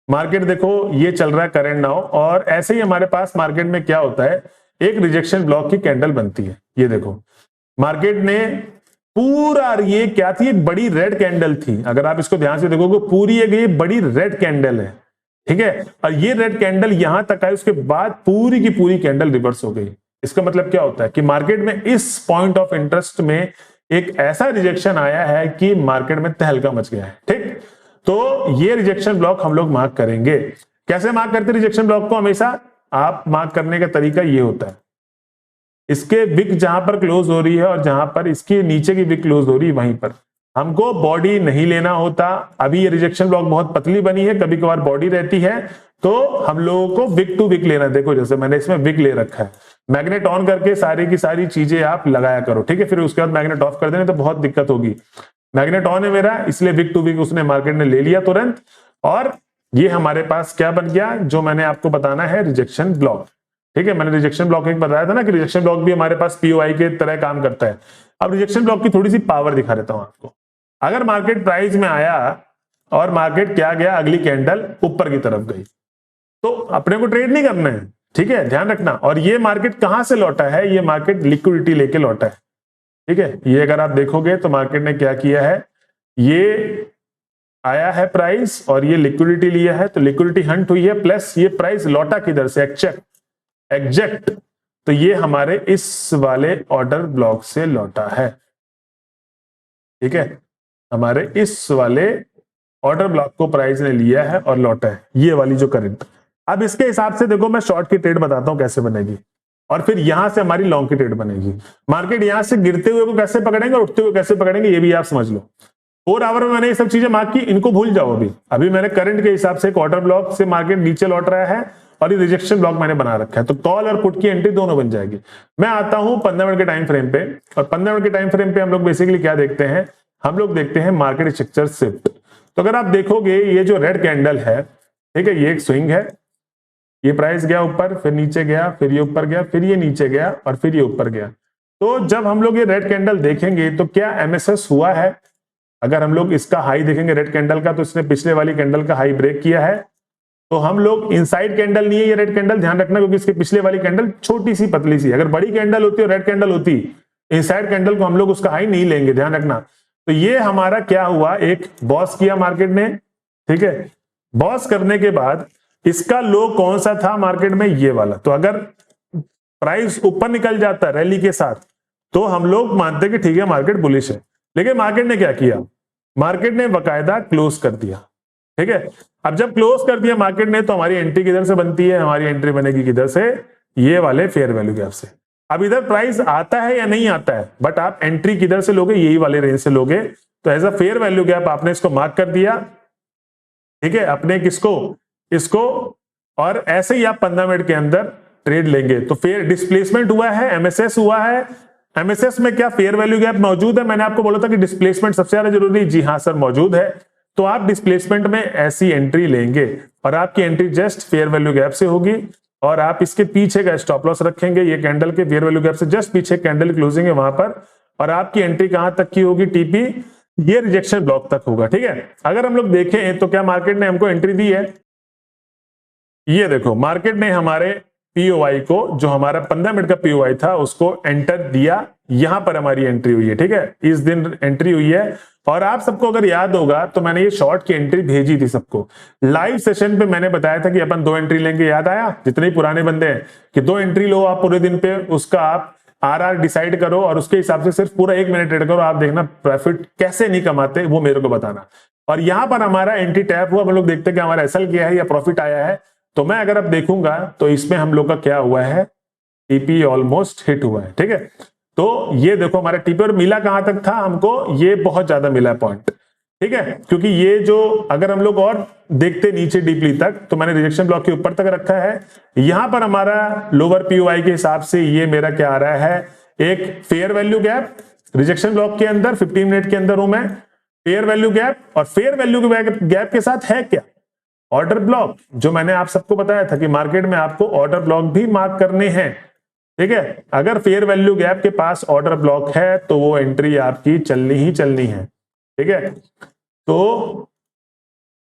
मार्केट देखो ये चल रहा है करंट नाउ, और ऐसे ही हमारे पास मार्केट में क्या होता है, एक रिजेक्शन ब्लॉक की कैंडल बनती है। ये देखो मार्केट ने पूरा, ये क्या थी? एक बड़ी रेड कैंडल थी। अगर आप इसको ध्यान से देखोगे पूरी एक ये बड़ी रेड कैंडल है, ठीक है। और ये रेड कैंडल यहां तक आई, उसके बाद पूरी की पूरी कैंडल रिवर्स हो गई। इसका मतलब क्या होता है कि मार्केट में इस पॉइंट ऑफ इंटरेस्ट में एक ऐसा रिजेक्शन आया है कि मार्केट में तहलका मच गया है, ठीक। तो ये रिजेक्शन ब्लॉक हम लोग मार्क करेंगे। कैसे मार्क करते हैं रिजेक्शन ब्लॉक को? हमेशा आप मार्क करने का तरीका ये होता है, इसके विक जहां पर क्लोज हो रही है और जहां पर इसके नीचे की विक क्लोज हो रही है वहीं पर हमको बॉडी नहीं लेना होता। अभी ये रिजेक्शन ब्लॉक बहुत पतली बनी है, कभी कभार बॉडी रहती है, तो हम लोगों को विक टू विक लेना है। देखो जैसे मैंने इसमें विक ले रखा है, मैग्नेट ऑन करके सारी की सारी चीजें आप लगाया करो, ठीक है। फिर उसके बाद मैग्नेट ऑफ कर देने तो बहुत दिक्कत होगी। मैग्नेट ऑन है मेरा, इसलिए विक टू विक उसने मार्केट ने ले लिया तुरंत, और ये हमारे पास क्या बन गया जो मैंने आपको बताना है, रिजेक्शन ब्लॉक, ठीक है। मैंने रिजेक्शन ब्लॉक एक बताया था ना कि रिजेक्शन ब्लॉक भी हमारे पास पीओआई के तरह काम करता है। अब रिजेक्शन ब्लॉक की थोड़ी सी पावर दिखा देता हूं आपको। अगर मार्केट प्राइस में आया और मार्केट क्या गया, अगली कैंडल ऊपर की तरफ गई, तो अपने को ट्रेड नहीं करना है, ठीक है, ध्यान रखना। और ये मार्केट कहां से लौटा है? ये मार्केट लिक्विडिटी लेके लौटा है, ठीक है। ये अगर आप देखोगे तो मार्केट ने क्या किया है, ये आया है प्राइस और ये लिक्विडिटी लिया है, तो लिक्विडिटी हंट हुई है, प्लस ये प्राइस लौटा किधर से? एग्जैक्ट, तो ये हमारे इस वाले ऑर्डर ब्लॉक से लौटा है, ठीक है। हमारे इस वाले ऑर्डर ब्लॉक को प्राइस ने लिया है और लौटा है, ये वाली जो करंट। अब इसके हिसाब से देखो मैं शॉर्ट की ट्रेड बताता हूं कैसे बनेगी, और फिर यहां से हमारी लॉन्ग की ट्रेड बनेगी। मार्केट यहां से गिरते हुए को कैसे पकड़ेंगे और उठते हुए कैसे पकड़ेंगे ये भी आप समझ लो। 4 आवर में मैंने ये सब चीजें मार्क की, इनको भूल जाओ। अभी मैंने करंट के हिसाब से क्वार्टर ब्लॉक से मार्केट नीचे लौट रहा है और ये रिजेक्शन ब्लॉक मैंने बना रखा है, तो कॉल और पुट की एंट्री दोनों बन जाएगी। मैं आता हूं 15 मिनट के टाइम फ्रेम पे, और 15 मिनट के टाइम फ्रेम पे हम लोग बेसिकली क्या देखते हैं, हम लोग देखते हैं मार्केट स्ट्रक्चर शिफ्ट। तो अगर आप देखोगे ये जो रेड कैंडल है, ठीक है, ये एक स्विंग है, ये प्राइस गया ऊपर, फिर नीचे गया, फिर ये ऊपर गया, फिर ये नीचे गया और फिर ये ऊपर गया। तो जब हम लोग ये रेड कैंडल देखेंगे तो क्या एमएसएस हुआ है? अगर हम लोग इसका हाई देखेंगे रेड कैंडल का, तो इसने पिछले वाली कैंडल का हाई ब्रेक किया है। तो हम लोग इनसाइड कैंडल नहीं है ये रेड कैंडल, ध्यान रखना, क्योंकि इसके पिछले वाली कैंडल छोटी सी पतली सी, अगर बड़ी कैंडल होती और रेड कैंडल होती, इनसाइड कैंडल को हम लोग उसका हाई नहीं लेंगे, ध्यान रखना। तो ये हमारा क्या हुआ, एक बॉस किया मार्केट ने, ठीक है। बॉस करने के बाद इसका लो कौन सा था मार्केट में? ये वाला। तो अगर प्राइस ऊपर निकल जाता रैली के साथ तो हम लोग मानते कि ठीक है मार्केट बुलिश है, लेकिन मार्केट ने क्या किया, मार्केट ने बकायदा क्लोज कर दिया, ठीक है। अब जब क्लोज कर दिया मार्केट ने, तो हमारी एंट्री किधर से बनती है? हमारी एंट्री बनेगी किधर से? ये वाले फेयर वैल्यू गैप से। अब इधर प्राइस आता है या नहीं आता है, बट आप एंट्री किधर से लोगे? यही वाले रेंज से लोगे। तो as a fair value gap आपने इसको मार्क कर दिया, ठीक है, अपने किसको, इसको। और ऐसे ही आप 15 मिनट के अंदर ट्रेड लेंगे। तो फेयर डिस्प्लेसमेंट हुआ है, एमएसएस हुआ है। एमएसएस में क्या फेयर वैल्यू गैप मौजूद है? मैंने आपको बोला था कि डिस्प्लेसमेंट सबसे ज्यादा जरूरी है। जी हाँ सर, मौजूद है। तो आप डिस्प्लेसमेंट में ऐसी एंट्री लेंगे और आपकी entry just fair value gap से होगी, और आप इसके पीछे का स्टॉप लॉस रखेंगे, ये कैंडल के फेयर वैल्यू गैप से जस्ट पीछे कैंडल क्लोजिंग है वहां पर, और आपकी एंट्री कहां तक की होगी? टीपी, ये रिजेक्शन ब्लॉक तक होगा, ठीक है। अगर हम लोग देखें तो क्या मार्केट ने हमको एंट्री दी है? ये देखो मार्केट ने हमारे पीओआई को, जो हमारा 15 मिनट का पीओआई था, उसको एंटर दिया। यहां पर हमारी एंट्री हुई है, ठीक है, इस दिन एंट्री हुई है। और आप सबको अगर याद होगा तो मैंने ये शॉर्ट की एंट्री भेजी थी सबको लाइव सेशन पे। मैंने बताया था कि अपन 2 एंट्री लेंगे, याद आया? जितने पुराने बंदे हैं कि 2 एंट्री लो आप पूरे दिन पे, उसका आप आरआर डिसाइड करो और उसके हिसाब से सिर्फ पूरा 1 मिनट ट्रेड करो। आप देखना प्रॉफिट कैसे नहीं कमाते वो मेरे को बताना। और यहां पर हमारा एंट्री टैप हुआ, हम लोग देखते हैं कि हमारा एसएल गया है या प्रॉफिट आया है। तो मैं अगर अब देखूंगा तो इसमें हम लोग का क्या हुआ है, टीपी ऑलमोस्ट हिट हुआ है, ठीक है। तो ये देखो हमारा टीपी, और मिला कहां तक था हमको, ये बहुत ज्यादा मिला पॉइंट, ठीक है। क्योंकि ये जो अगर हम लोग और देखते नीचे डीपली तक, तो मैंने रिजेक्शन ब्लॉक के ऊपर तक रखा है। यहां पर हमारा लोअर पीओआई के हिसाब से ये मेरा क्या आ रहा है, एक fair value gap rejection block के अंदर, 15 मिनट के अंदर हूं मैं, फेयर वैल्यू गैप, और फेयर वैल्यू गैप के साथ है क्या, ऑर्डर ब्लॉक। जो मैंने आप सबको बताया था कि मार्केट में आपको ऑर्डर ब्लॉक भी मार्क करने हैं, ठीक है। अगर फेयर वैल्यू गैप के पास ऑर्डर ब्लॉक है तो वो एंट्री आपकी चलनी ही चलनी है, ठीक है। तो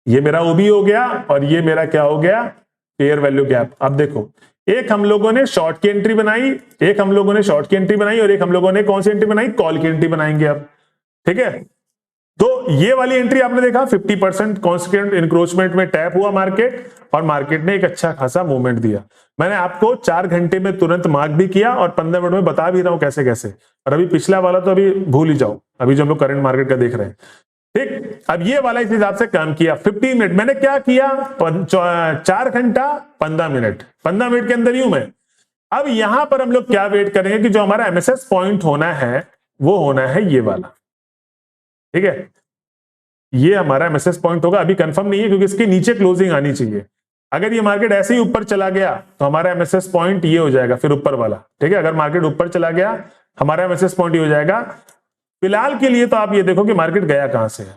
ये मेरा ओबी हो गया और ये मेरा क्या हो गया, फेयर वैल्यू गैप। अब देखो, एक हम लोगों ने शॉर्ट की एंट्री बनाई, एक हम लोगों ने शॉर्ट की एंट्री बनाई, और एक हम लोगों ने कौन सी एंट्री बनाई, कॉल की एंट्री बनाएंगे अब, ठीक है। तो ये वाली एंट्री आपने देखा 50% कॉन्स्टेंट इंक्रोचमेंट में टैप हुआ मार्केट, और मार्केट ने एक अच्छा खासा मूवमेंट दिया। मैंने आपको 4 घंटे में तुरंत मार्क भी किया और 15 मिनट में बता भी रहा हूं कैसे कैसे। और अभी पिछला वाला तो अभी भूल ही जाओ, अभी जो हम लोग करंट मार्केट का देख रहे हैं, ठीक। अब ये वाला इस हिसाब से काम किया। 15 मिनट मैंने क्या किया, 4 घंटा 15 मिनट, 15 मिनट के अंदर यूं मैं। अब यहां पर हम लोग क्या वेट करेंगे कि जो हमारा एमएसएस पॉइंट होना है वो होना है ये वाला, ठीक है। ये हमारा एमएसएस पॉइंट होगा, अभी कंफर्म नहीं है क्योंकि इसके नीचे क्लोजिंग आनी चाहिए। अगर ये मार्केट ऐसे ही ऊपर चला गया तो हमारा एमएसएस पॉइंट ये हो जाएगा, फिर ऊपर वाला, ठीक है। अगर मार्केट ऊपर चला गया हमारा एमएसएस पॉइंट ये हो जाएगा। फिलहाल के लिए तो आप ये देखो कि मार्केट गया कहां से है,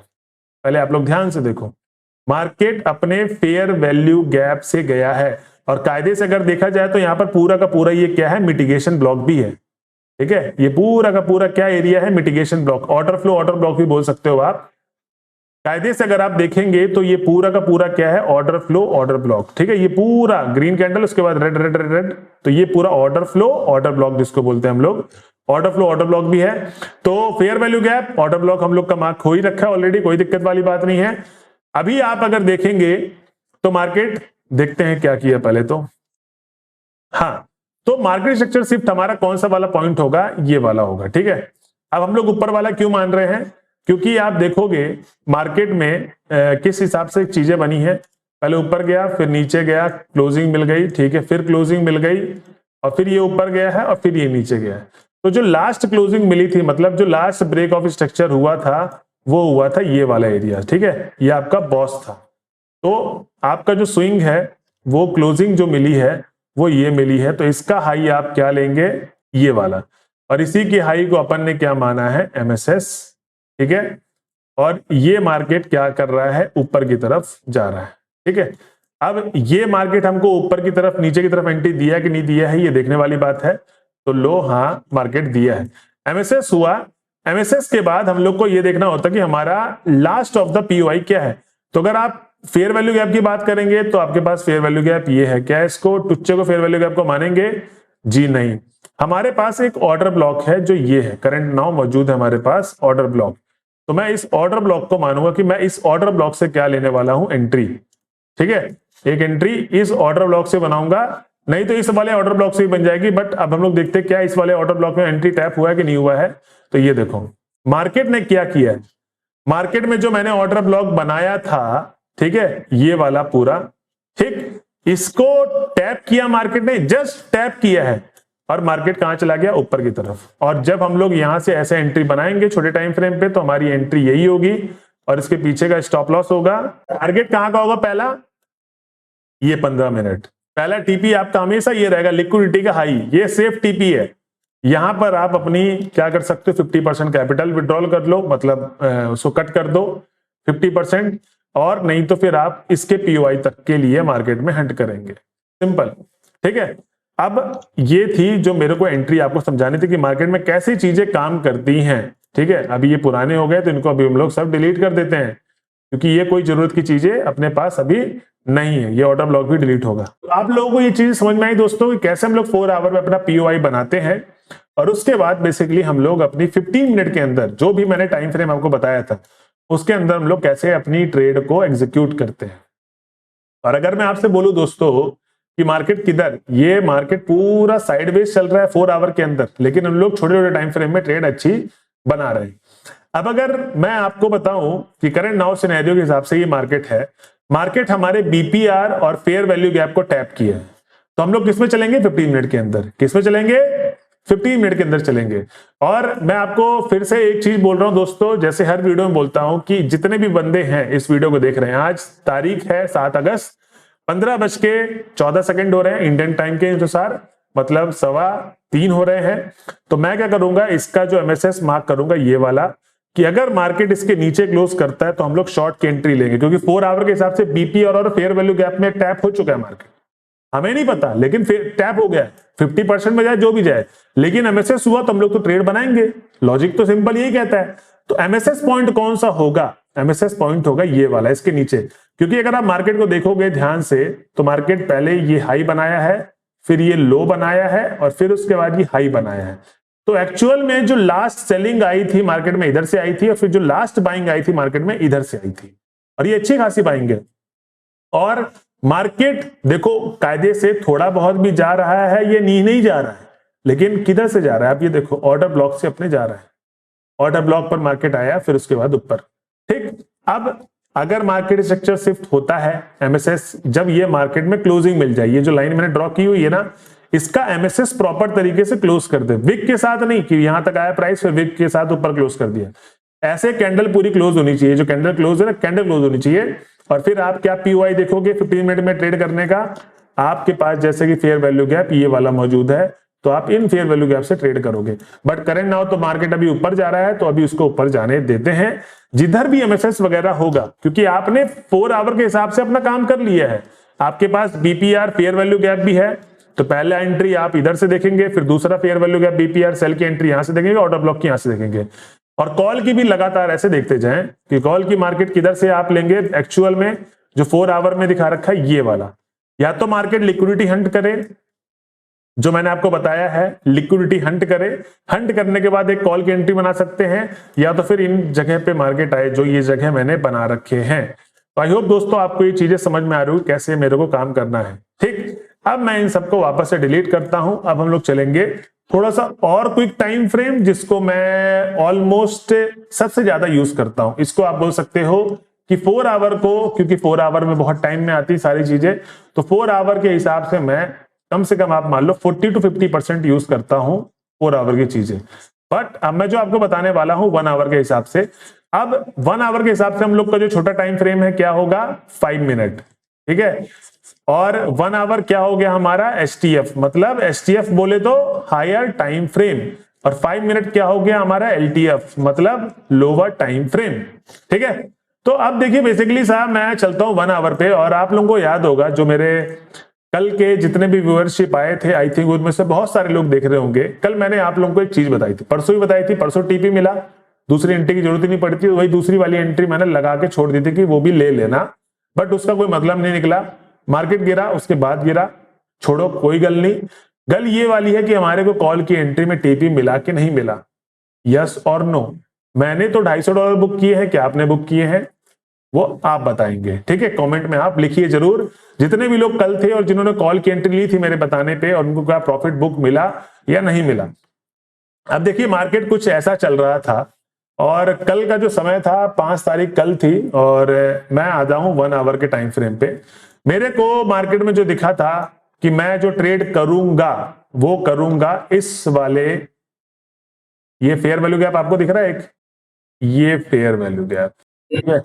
पहले आप लोग ध्यान से देखो। मार्केट अपने फेयर वैल्यू गैप से गया है, और कायदे से अगर देखा जाए तो यहां पर पूरा का पूरा ये क्या है, मिटिगेशन ब्लॉक भी है, ठीक है। ये पूरा का पूरा क्या एरिया है, mitigation block, order flow order block भी बोल सकते हो आप। कायदे से अगर आप देखेंगे तो ये पूरा का पूरा क्या है, ऑर्डर फ्लो ऑर्डर ब्लॉक, ठीक है। ये पूरा ग्रीन कैंडल, उसके बाद रेड रेड रेड रेड, तो ये पूरा ऑर्डर फ्लो ऑर्डर ब्लॉक जिसको बोलते हैं हम लोग, ऑर्डर फ्लो ऑर्डर ब्लॉक भी है। तो fair value gap order block हम लोग का मार्क हो ही रखा है ऑलरेडी, कोई दिक्कत वाली बात नहीं है। अभी आप अगर देखेंगे तो मार्केट देखते हैं क्या किया पहले तो। हाँ, तो मार्केट स्ट्रक्चर शिफ्ट हमारा कौन सा वाला पॉइंट होगा, ये वाला होगा, ठीक है। अब हम लोग ऊपर वाला क्यों मान रहे हैं, क्योंकि आप देखोगे मार्केट में किस हिसाब से चीजें बनी है। पहले ऊपर गया, फिर नीचे गया, क्लोजिंग मिल गई, ठीक है, फिर क्लोजिंग मिल गई, और फिर ये ऊपर गया है, और फिर ये नीचे गया है। तो जो लास्ट क्लोजिंग मिली थी, मतलब जो लास्ट ब्रेक ऑफ स्ट्रक्चर हुआ था, वो हुआ था ये वाला एरिया, ठीक है। ये आपका बॉस था। तो आपका जो स्विंग है, वो क्लोजिंग जो मिली है वो ये मिली है, तो इसका हाई आप क्या लेंगे, ये वाला, और इसी की हाई को अपन ने क्या माना है, एमएसएस, ठीक है। और ये मार्केट क्या कर रहा है, ऊपर की तरफ जा रहा है, ठीक है। अब ये मार्केट हमको ऊपर की तरफ नीचे की तरफ एंट्री दिया कि नहीं दिया है, ये देखने वाली बात है। तो लो, हाँ मार्केट दिया है, एमएसएस हुआ। एमएसएस के बाद हम लोग को ये देखना होता कि हमारा लास्ट ऑफ द पीओआई क्या है। तो अगर आप फेयर वैल्यू गैप की बात करेंगे तो आपके पास फेयर वैल्यू गैप ये है, क्या इसको टुच्चे को फेयर वैल्यू गैप को मानेंगे, जी नहीं। हमारे पास एक ऑर्डर ब्लॉक है जो ये है, करंट नाउ मौजूद है हमारे पास ऑर्डर ब्लॉक। तो मैं इस ऑर्डर ब्लॉक को मानूंगा कि मैं इस ऑर्डर ब्लॉक से क्या लेने वाला हूं, एंट्री, ठीक है। एक एंट्री इस ऑर्डर ब्लॉक से बनाऊंगा, नहीं तो इस वाले ऑर्डर ब्लॉक से ही बन जाएगी। बट अब हम लोग देखते हैं क्या इस वाले ऑर्डर ब्लॉक में एंट्री टैप हुआ है कि नहीं हुआ है। तो ये देखो मार्केट ने क्या किया है, मार्केट में जो मैंने ऑर्डर ब्लॉक बनाया था, ठीक है, ये वाला पूरा, ठीक, इसको टैप किया मार्केट ने, जस्ट टैप किया है, और मार्केट कहां चला गया, ऊपर की तरफ। और जब हम लोग यहां से ऐसे एंट्री बनाएंगे छोटे टाइम फ्रेम पे, तो हमारी एंट्री यही होगी, और इसके पीछे का स्टॉप लॉस होगा। टारगेट कहां का होगा, पहला ये 15 मिनट, पहला टीपी आपका हमेशा ये रहेगा, लिक्विडिटी का हाई, ये सेफ टीपी है। यहां पर आप अपनी क्या कर सकते हो, 50% कैपिटल विड्रॉल कर लो, मतलब उसको कट कर दो 50%, और नहीं तो फिर आप इसके पीओआई तक के लिए मार्केट में हंट करेंगे, सिंपल, ठीक है। अब ये थी जो मेरे को एंट्री आपको समझानी थी कि मार्केट में कैसी चीजें काम करती हैं, ठीक है। अभी ये पुराने हो गए तो इनको अभी हम लोग सब डिलीट कर देते हैं, क्योंकि ये कोई जरूरत की चीजें अपने पास अभी नहीं है, ये ऑर्डर ब्लॉक भी डिलीट होगा। तो आप लोगों को ये चीज समझ में आई दोस्तों कि कैसे हम लोग 4 आवर में अपना पीओआई बनाते हैं, और उसके बाद बेसिकली हम लोग अपनी 15 मिनट के अंदर जो भी मैंने टाइम फ्रेम आपको बताया था उसके अंदर हम लोग कैसे अपनी ट्रेड को एग्जीक्यूट करते हैं। और अगर मैं आपसे बोलूं दोस्तों कि मार्केट किधर, ये मार्केट पूरा साइडवेज चल रहा है 4 आवर के अंदर, लेकिन हम लोग छोटे छोटे टाइम फ्रेम में ट्रेड अच्छी बना रहे हैं। अब अगर मैं आपको बताऊं कि करंट नाउ सिनेरियो के हिसाब से ये मार्केट है, मार्केट हमारे बीपीआर और फेयर वैल्यू गैप को टैप किया है, तो हम लोग किसमें चलेंगे 15 मिनट के अंदर, किसमें चलेंगे 15 मिनट के अंदर चलेंगे। और मैं आपको फिर से एक चीज बोल रहा हूं दोस्तों, जैसे हर वीडियो में बोलता हूं कि जितने भी बंदे हैं इस वीडियो को देख रहे हैं, आज तारीख है 7 अगस्त, 15:14 हो रहे हैं इंडियन टाइम के अनुसार, मतलब 2:15 हो रहे हैं। तो मैं क्या करूंगा, इसका जो एमएसएस मार्क करूंगा ये वाला, कि अगर मार्केट इसके नीचे क्लोज करता है तो हम लोग शॉर्ट की एंट्री लेंगे, क्योंकि 4 आवर के हिसाब से बीपी और फेयर वैल्यू गैप में टैप हो चुका है मार्केट, हमें नहीं पता लेकिन टैप हो गया, 50% में जाए जो भी जाए, लेकिन एमएसएस हुआ तो हम लोग तो ट्रेड बनाएंगे। लॉजिक तो सिंपल यही कहता है। तो एमएसएस पॉइंट कौन सा होगा, एमएसएस पॉइंट होगा ये वाला इसके नीचे, क्योंकि अगर आप मार्केट को देखोगे ध्यान से तो मार्केट पहले ये हाई बनाया है, फिर ये लो बनाया है, और फिर उसके बाद ये हाई बनाया है। तो एक्चुअल में जो लास्ट सेलिंग आई थी मार्केट में इधर से आई थी, और फिर जो लास्ट बाइंग आई थी मार्केट में इधर से आई थी, और ये अच्छी खासी बाइंग है। और मार्केट देखो कायदे से थोड़ा बहुत भी जा रहा है, ये नहीं जा रहा है, लेकिन किधर से जा रहा है आप ये देखो, ऑर्डर ब्लॉक से अपने जा रहा है, ऑर्डर ब्लॉक पर मार्केट आया, फिर उसके बाद ऊपर। ठीक, अब अगर मार्केट स्ट्रक्चर शिफ्ट होता है एमएसएस, जब ये मार्केट में क्लोजिंग मिल जाए, ये जो लाइन मैंने ड्रॉ की हुई है ना, इसका एमएसएस प्रॉपर तरीके से क्लोज कर दे, विक के साथ नहीं कि यहां तक आया प्राइस फिर विक के साथ ऊपर क्लोज कर दिया, ऐसे कैंडल पूरी क्लोज होनी चाहिए, जो कैंडल क्लोज है ना, कैंडल क्लोज होनी चाहिए। और फिर आप क्या पीओआई देखोगे 15 मिनट में ट्रेड करने का, आपके पास जैसे कि फेयर वैल्यू गैप ये वाला मौजूद है, तो आप इन फेयर वैल्यू गैप से ट्रेड करोगे। बट करंट नाउ तो मार्केट अभी ऊपर जा रहा है, तो अभी उसको ऊपर जाने देते हैं, जिधर भी एमएसएस वगैरह होगा, क्योंकि आपने 4 आवर के हिसाब से अपना काम कर लिया है, आपके पास बीपीआर फेयर वैल्यू गैप भी है, तो पहला एंट्री आप इधर से देखेंगे, फिर दूसरा fair value gap BPR sell की एंट्री यहां से देखेंगे, ऑर्डर ब्लॉक की यहां से देखेंगे, और कॉल की भी लगातार ऐसे देखते जाएं कि कॉल की मार्केट किधर से आप लेंगे। एक्चुअल में जो 4 आवर में दिखा रखा है ये वाला, या तो मार्केट लिक्विडिटी हंट करे, जो मैंने आपको बताया है लिक्विडिटी हंट करे, हंट करने के बाद एक कॉल की एंट्री बना सकते हैं, या तो फिर इन जगह पे मार्केट आए जो ये जगह मैंने बना रखे हैं। तो आई होप दोस्तों आपको ये चीजें समझ में आ रही है कैसे मेरे को काम करना है। ठीक, अब मैं इन सबको वापस से डिलीट करता हूं। अब हम लोग चलेंगे थोड़ा सा और क्विक टाइम फ्रेम, जिसको मैं ऑलमोस्ट सबसे ज्यादा यूज करता हूं। इसको आप बोल सकते हो कि 4 आवर को, क्योंकि 4 आवर में बहुत टाइम में आती सारी चीजें, तो 4 आवर के हिसाब से मैं कम से कम आप मान लो 40 to 50% यूज करता हूं 4 आवर की चीजें। बट अब मैं जो आपको बताने वाला हूं 1 आवर के हिसाब से, अब 1 आवर के हिसाब से हम लोग का जो छोटा टाइम फ्रेम है क्या होगा 5 मिनट, ठीक है। और 1 आवर क्या हो गया हमारा एसटीएफ, मतलब एसटीएफ बोले तो हायर टाइम फ्रेम, और 5 मिनट क्या हो गया हमारा एलटीएफ, मतलब लोअर टाइम फ्रेम, ठीक है। तो अब देखिए बेसिकली साहब मैं चलता हूं 1 आवर पे, और आप लोगों को याद होगा जो मेरे कल के जितने भी व्यूअरशिप आए थे, आई थिंक उनमें से बहुत सारे लोग देख रहे होंगे, कल मैंने आप लोगों को एक चीज बताई थी, परसों ही बताई थी, परसों टीपी मिला, दूसरी एंट्री की जरूरत ही नहीं पड़ती, वही दूसरी वाली एंट्री मैंने लगा के छोड़ दी थी कि वो भी ले लेना, बट उसका कोई मतलब नहीं निकला, मार्केट गिरा, उसके बाद गिरा, छोड़ो कोई गल नहीं। गल ये वाली है कि हमारे को कॉल की एंट्री में टीपी मिला कि नहीं मिला, यस और नो। मैंने तो $250 बुक किए हैं, क्या आपने बुक किए हैं वो आप बताएंगे, ठीक है, कमेंट में आप लिखिए जरूर। जितने भी लोग कल थे और जिन्होंने कॉल की एंट्री ली थी मेरे बताने पे, और उनको क्या प्रॉफिट बुक मिला या नहीं मिला। अब देखिए मार्केट कुछ ऐसा चल रहा था, और कल का जो समय था 5 तारीख कल थी, और मैं आ जाऊं 1 आवर के टाइम फ्रेम पे, मेरे को मार्केट में जो दिखा था कि मैं जो ट्रेड करूंगा वो करूंगा इस वाले, ये फेयर वैल्यू गैप आपको दिख रहा है एक, ये फेयर वैल्यू गैप, ठीक है,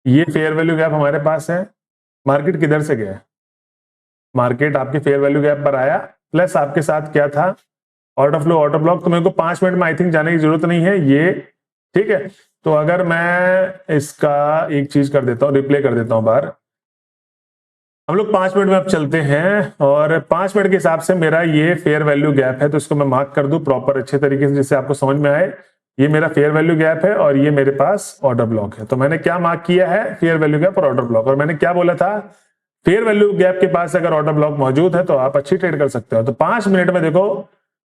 ये फेयर वैल्यू गैप हमारे पास है। मार्केट किधर से गया, मार्केट आपके फेयर वैल्यू गैप पर आया, प्लस आपके साथ क्या था ऑर्डर फ्लो ऑर्डर ब्लॉक, तो मेरे को 5 मिनट में आई थिंक जाने की जरूरत नहीं है ये, ठीक है। तो अगर मैं इसका एक चीज कर देता हूं, रिप्ले कर देता हूं बाहर, हम लोग 5 मिनट में अब चलते हैं, और 5 मिनट के हिसाब से मेरा ये फेयर वैल्यू गैप है, तो इसको मैं मार्क कर दूं प्रॉपर अच्छे तरीके से जिससे आपको समझ में आए। ये मेरा फेयर वैल्यू गैप है और ये मेरे पास ऑर्डर ब्लॉक है। तो मैंने क्या मार्क किया है, फेयर वैल्यू गैप और ऑर्डर ब्लॉक, और मैंने क्या बोला था फेयर वैल्यू गैप के पास अगर ऑर्डर ब्लॉक मौजूद है तो आप अच्छी ट्रेड कर सकते हो। तो 5 मिनट में देखो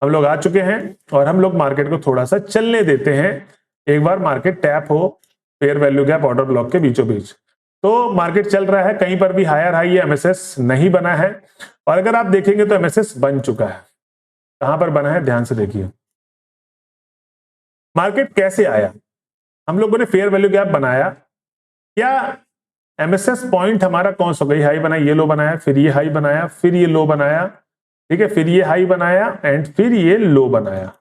हम लोग आ चुके हैं और हम लोग मार्केट को थोड़ा सा चलने देते हैं। एक बार मार्केट टैप हो fair value gap order block के बीचों बीच, तो मार्केट चल रहा है, कहीं पर भी हायर हाई या एमएसएस नहीं बना है। और अगर आप देखेंगे तो एमएसएस बन चुका है। कहां पर बना है ध्यान से देखिए। मार्केट कैसे आया, हम लोगों ने फेयर वैल्यू गैप बनाया, क्या एमएसएस पॉइंट हमारा कौन सा गई हाई बनाया, ये लो बनाया, फिर ये हाई बनाया, फिर ये लो बनाया, ठीक है, फिर ये हाई बनाया एंड फिर ये लो बनाया।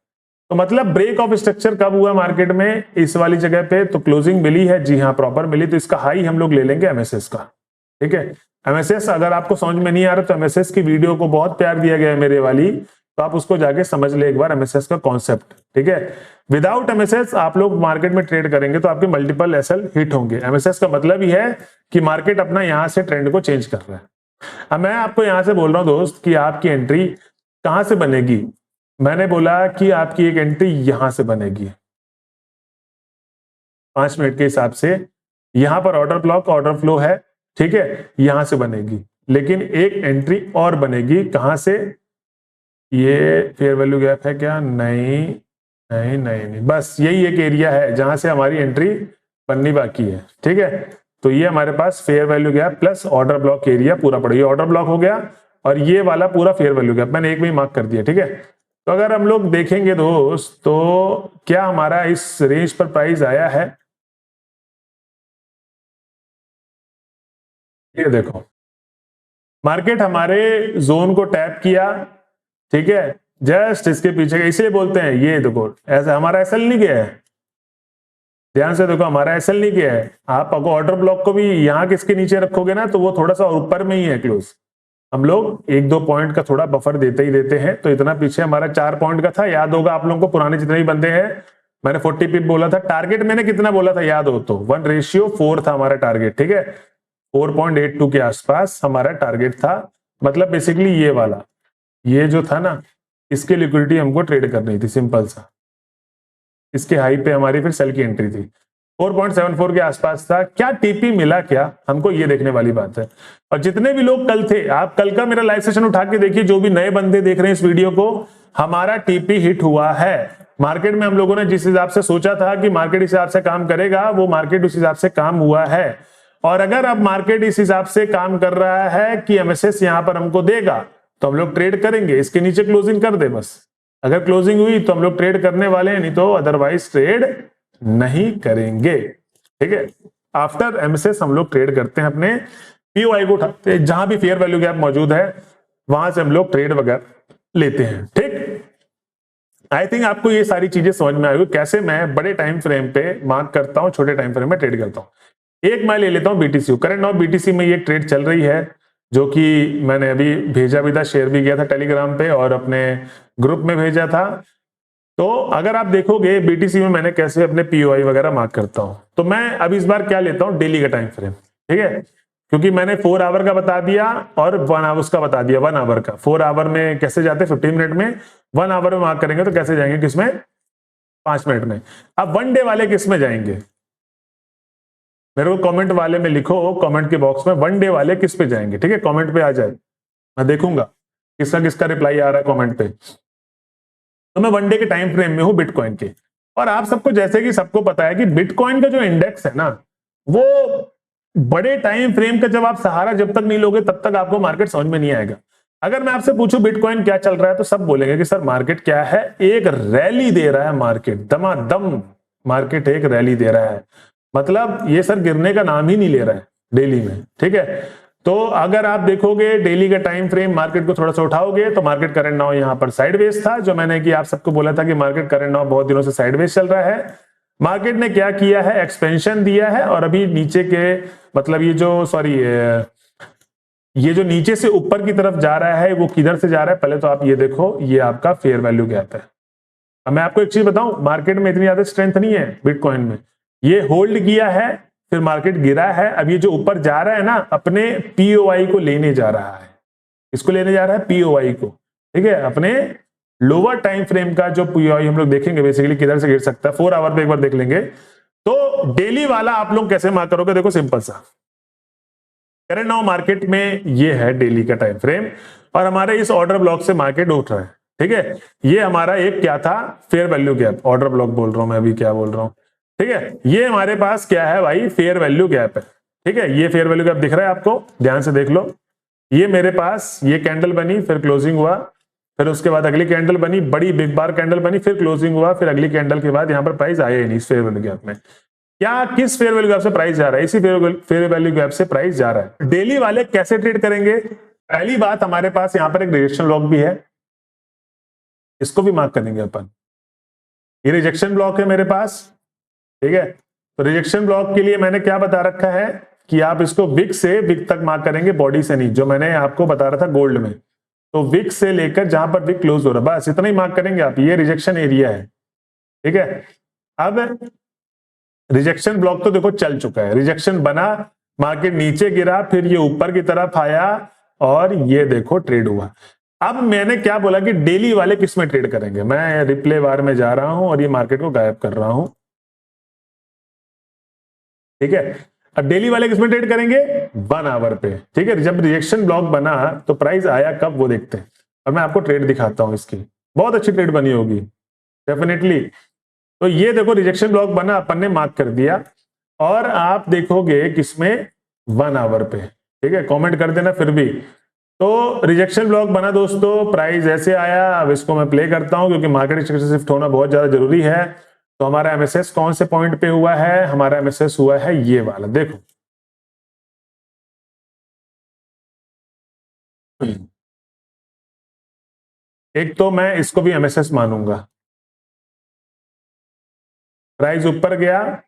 तो मतलब ब्रेक ऑफ स्ट्रक्चर कब हुआ मार्केट में, इस वाली जगह पे तो क्लोजिंग मिली है, जी हाँ प्रॉपर मिली, तो इसका हाई हम लोग ले लेंगे एमएसएस का। ठीक है, एमएसएस अगर आपको समझ में नहीं आ रहा तो एमएसएस की वीडियो को बहुत प्यार दिया गया है मेरे वाली, तो आप उसको जाके समझ ले एक बार एमएसएस का कॉन्सेप्ट। ठीक है, विदाउट एमएसएस आप लोग मार्केट में ट्रेड करेंगे तो आपके मल्टीपल एसएल हिट होंगे। एमएसएस का मतलब ही है कि मार्केट अपना यहां से ट्रेंड को चेंज कर रहा है। अब मैं आपको यहां से बोल रहा हूं दोस्त कि आपकी एंट्री कहां से बनेगी, मैंने बोला कि आपकी एक एंट्री यहां से बनेगी 5 मिनट के हिसाब से। यहां पर ऑर्डर ब्लॉक ऑर्डर फ्लो है, ठीक है, यहां से बनेगी, लेकिन एक एंट्री और बनेगी कहां से, ये फेयर वैल्यू गैप है क्या, नहीं नहीं नहीं नहीं, बस यही एक एरिया है जहां से हमारी एंट्री बननी बाकी है। ठीक है, तो ये हमारे पास fair value gap plus order block area पूरा पड़ा, ये ऑर्डर ब्लॉक हो गया और ये वाला पूरा फेयर वैल्यू गैप मैंने एक में ही मार्क कर दिया। ठीक है, तो अगर हम लोग देखेंगे दोस्त तो क्या हमारा इस रेंज पर प्राइस आया है, ये देखो मार्केट हमारे जोन को टैप किया, ठीक है, जस्ट इसके पीछे, इसलिए बोलते हैं ये देखो ऐसा हमारा एसएल नहीं गया है, ध्यान से देखो हमारा एसएल नहीं गया है। आप अगर ऑर्डर ब्लॉक को भी यहां किसके नीचे रखोगे ना तो वो थोड़ा सा ऊपर में ही है क्लोज। हम लोग 1-2 पॉइंट का थोड़ा बफर देते ही देते हैं, तो इतना पीछे हमारा 4 पॉइंट का था, याद होगा आप लोगों को, पुराने जितने भी बंदे हैं मैंने 40 पिप बोला था, टारगेट मैंने कितना बोला था याद हो तो 1:4 था हमारा टारगेट। ठीक है, 4.82 के आसपास हमारा टारगेट था, मतलब बेसिकली ये वाला, ये जो था ना इसके लिक्विडिटी हमको ट्रेड करनी थी, सिंपल सा। इसके हाई पे हमारी फिर सेल की एंट्री थी, 4.74 के आसपास था। क्या टीपी मिला क्या हमको, ये देखने वाली बात है। और जितने भी लोग कल थे, आप कल का मेरा लाइव सेशन उठा के देखिए, जो भी नए बंदे देख रहे हैं इस वीडियो को, हमारा टीपी हिट हुआ है। मार्केट में हम लोगों ने जिस हिसाब से सोचा था कि मार्केट इस हिसाब से काम करेगा, वो मार्केट उस हिसाब से काम हुआ है। और अगर अब मार्केट इस हिसाब से काम कर रहा है कि एमएसएस यहां पर हमको देगा तो हम लोग ट्रेड करेंगे, इसके नीचे क्लोजिंग कर दे बस, अगर क्लोजिंग हुई तो हम लोग ट्रेड करने वाले हैं, नहीं तो अदरवाइज ट्रेड नहीं करेंगे। ठीक है, आफ्टर एमएसएस हम लोग ट्रेड करते हैं, अपने पीओआई को उठाते हैं, जहां भी फेयर वैल्यू गैप मौजूद है वहां से हम लोग ट्रेड वगैरह लेते हैं। ठीक, आई थिंक आपको ये सारी चीजें समझ में आई, कैसे मैं बड़े टाइम फ्रेम पे मार्क करता हूं, छोटे टाइम फ्रेम में ट्रेड करता हूं। एक मैं ले लेता हूं बीटीसी, करंट नाउ बीटीसी में ये ट्रेड चल रही है, जो कि मैंने अभी भेजा भी था, शेयर भी किया था टेलीग्राम पे और अपने ग्रुप में भेजा था। तो अगर आप देखोगे बीटीसी में मैंने कैसे अपने पीओआई वगैरह मार्क करता हूं, तो मैं अब इस बार क्या लेता हूं, डेली का टाइम फ्रेम। ठीक है, क्योंकि मैंने 4 आवर का बता दिया और 1 आवर का बता दिया, 1 आवर का। 4 आवर में कैसे जाते 15 मिनट में, 1 आवर में मार्क करेंगे तो कैसे जाएंगे किसमें, 5 मिनट में। अब 1 डे वाले किस में जाएंगे, मेरे को कमेंट वाले में लिखो, कमेंट के बॉक्स में 1 डे वाले किस पे जाएंगे। ठीक है, कमेंट पे आ जाए, मैं देखूंगा किसका किसका रिप्लाई आ रहा है कमेंट पे। तो मैं 1 डे के टाइम फ्रेम में हूं बिटकॉइन के, और आप सबको जैसे कि सबको पता है कि बिटकॉइन का जो इंडेक्स है ना, वो बड़े टाइम फ्रेम का जब आप सहारा जब तक नहीं लोगे तब तक आपको मार्केट समझ में नहीं आएगा। अगर मैं आपसे पूछूं बिटकॉइन क्या चल रहा है तो सब बोलेंगे कि सर मार्केट क्या है, एक रैली दे रहा है मार्केट, दमादम मार्केट एक रैली दे रहा है, मतलब ये सर गिरने का नाम ही नहीं ले रहा है डेली में। ठीक है, तो अगर आप देखोगे डेली का टाइम फ्रेम, मार्केट को थोड़ा सा उठाओगे तो मार्केट करंट नाउ यहां पर साइडवेज था, जो मैंने कि आप सबको बोला था कि मार्केट करंट नाउ बहुत दिनों से साइडवेज चल रहा है। मार्केट ने क्या किया है, एक्सपेंशन दिया है, और अभी नीचे के मतलब ये जो नीचे से ऊपर की तरफ जा रहा है वो किधर से जा रहा है, पहले तो आप ये देखो, ये आपका फेयर वैल्यू गैप है। अब मैं आपको एक चीज बताऊं, मार्केट में इतनी ज्यादा स्ट्रेंथ नहीं है बिटकॉइन में, ये होल्ड किया है फिर मार्केट गिरा है, अब ये जो ऊपर जा रहा है ना अपने पीओआई को लेने जा रहा है, इसको लेने जा रहा है पीओआई को। ठीक है, अपने लोअर टाइम फ्रेम का जो पीओआई हम लोग देखेंगे बेसिकली किधर से गिर सकता है, 4 आवर पे एक बार देख लेंगे। तो डेली वाला आप लोग कैसे मार्क करोगे, देखो सिंपल सा, करंट नाउ मार्केट में ये है डेली का टाइम फ्रेम और हमारे इस ऑर्डर ब्लॉक से मार्केट उठ रहा है। ठीक है, ये हमारा एक क्या था, fair value gap, order block बोल रहा हूं मैं, अभी क्या बोल रहा हूं। ठीक है, ये हमारे पास क्या है भाई, फेयर वैल्यू गैप है। ठीक है, ये फेयर वैल्यू गैप दिख रहा है आपको, ध्यान से देख लो। ये मेरे पास ये कैंडल बनी, फिर क्लोजिंग हुआ, फिर उसके बाद अगली कैंडल बनी, बड़ी बिग बार कैंडल बनी, फिर क्लोजिंग हुआ, फिर अगली कैंडल के बाद यहाँ पर प्राइस आया ही नहीं इस फेयर वैल्यू गैप में। क्या किस फेयर वैल्यू गैप से प्राइस जा रहा है, इसी फेयर वैल्यू गैप से प्राइस जा रहा है। डेली वाले कैसे ट्रेड करेंगे, पहली बात हमारे पास यहाँ पर एक रिजेक्शन ब्लॉक भी है, इसको भी मार्क करेंगे अपन। ये रिजेक्शन ब्लॉक है मेरे पास। ठीक है, तो रिजेक्शन ब्लॉक के लिए मैंने क्या बता रखा है कि आप इसको विक से विक तक मार्क करेंगे, बॉडी से नहीं, जो मैंने आपको बता रहा था गोल्ड में। तो विक से लेकर जहां पर विक क्लोज हो रहा है बस इतना ही मार्क करेंगे आप, ये रिजेक्शन एरिया है। ठीक है, अब रिजेक्शन ब्लॉक तो देखो चल चुका है, रिजेक्शन बना, मार्केट नीचे गिरा, फिर ये ऊपर की तरफ आया और ये देखो ट्रेड हुआ। अब मैंने क्या बोला कि डेली वाले किस में ट्रेड करेंगे, मैं रिप्ले बार में जा रहा हूं और ये मार्केट को गायब कर रहा हूं। ठीक है, अब डेली वाले किस में ट्रेड करेंगे, 1 आवर पे। ठीक है, जब रिजेक्शन ब्लॉक बना तो प्राइस आया कब वो देखते हैं, और मैं आपको ट्रेड दिखाता हूं इसकी, बहुत अच्छी ट्रेड बनी होगी डेफिनेटली। तो ये देखो रिजेक्शन ब्लॉक बना, अपन ने मार्क कर दिया, और आप देखोगे किसमें, 1 आवर पे। ठीक है, कमेंट कर देना फिर भी। तो रिजेक्शन ब्लॉक बना दोस्तों, प्राइस ऐसे आया। अब इसको मैं प्ले करता हूं क्योंकि मार्केट शिफ्ट होना बहुत ज्यादा जरूरी है। तो हमारा एमएसएस कौन से पॉइंट पे हुआ है, हमारा एमएसएस हुआ है ये वाला, देखो। एक तो मैं इसको भी एमएसएस मानूंगा, प्राइस ऊपर गया,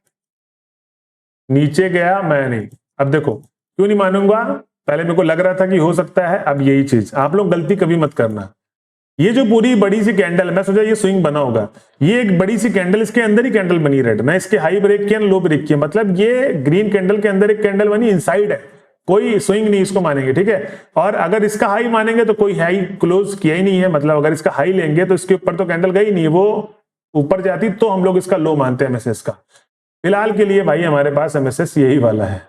नीचे गया, मैं नहीं। अब देखो क्यों नहीं मानूंगा, पहले मेरे को लग रहा था कि हो सकता है, अब यही चीज आप लोग गलती कभी मत करना। ये जो पूरी बड़ी सी कैंडल, मैं सोचा ये स्विंग बना होगा, ये एक बड़ी सी कैंडल, इसके अंदर ही कैंडल बनी रेड, ना इसके हाई ब्रेक किया ना लो ब्रेक किया, मतलब ये ग्रीन कैंडल के अंदर एक कैंडल बनी, इनसाइड है, कोई स्विंग नहीं, इसको मानेंगे। ठीक है, और अगर इसका हाई मानेंगे तो कोई हाई क्लोज किया ही नहीं है, मतलब अगर इसका हाई लेंगे तो इसके ऊपर तो कैंडल गई नहीं, वो ऊपर जाती तो हम लोग इसका लो मानते हैं एमएसएस का। फिलहाल के लिए भाई हमारे पास एमएसएस यही वाला है।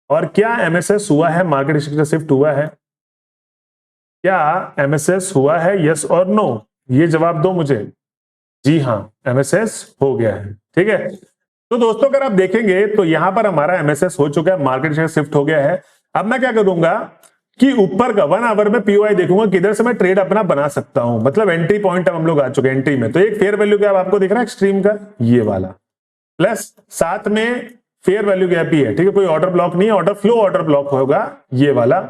और क्या एमएसएस हुआ है, मार्केट शिफ्ट हुआ है, क्या एमएसएस हुआ है, यस और नो, ये जवाब दो मुझे। जी हाँ, एमएसएस हो गया है। ठीक है, तो दोस्तों अगर आप देखेंगे तो यहां पर हमारा एमएसएस हो चुका है, मार्केट शेयर शिफ्ट हो गया है। अब मैं क्या करूंगा कि ऊपर का 1 आवर में पीओआई देखूंगा किधर से मैं ट्रेड अपना बना सकता हूं, मतलब एंट्री पॉइंट अब हम लोग आ चुके हैं एंट्री में। तो एक फेयर वैल्यू गैप आपको दिख रहा है एक्सट्रीम का, ये वाला, प्लस साथ में फेयर वैल्यू गैप ही है। ठीक है, कोई ऑर्डर ब्लॉक नहीं है, ऑर्डर फ्लो ऑर्डर ब्लॉक होगा ये वाला,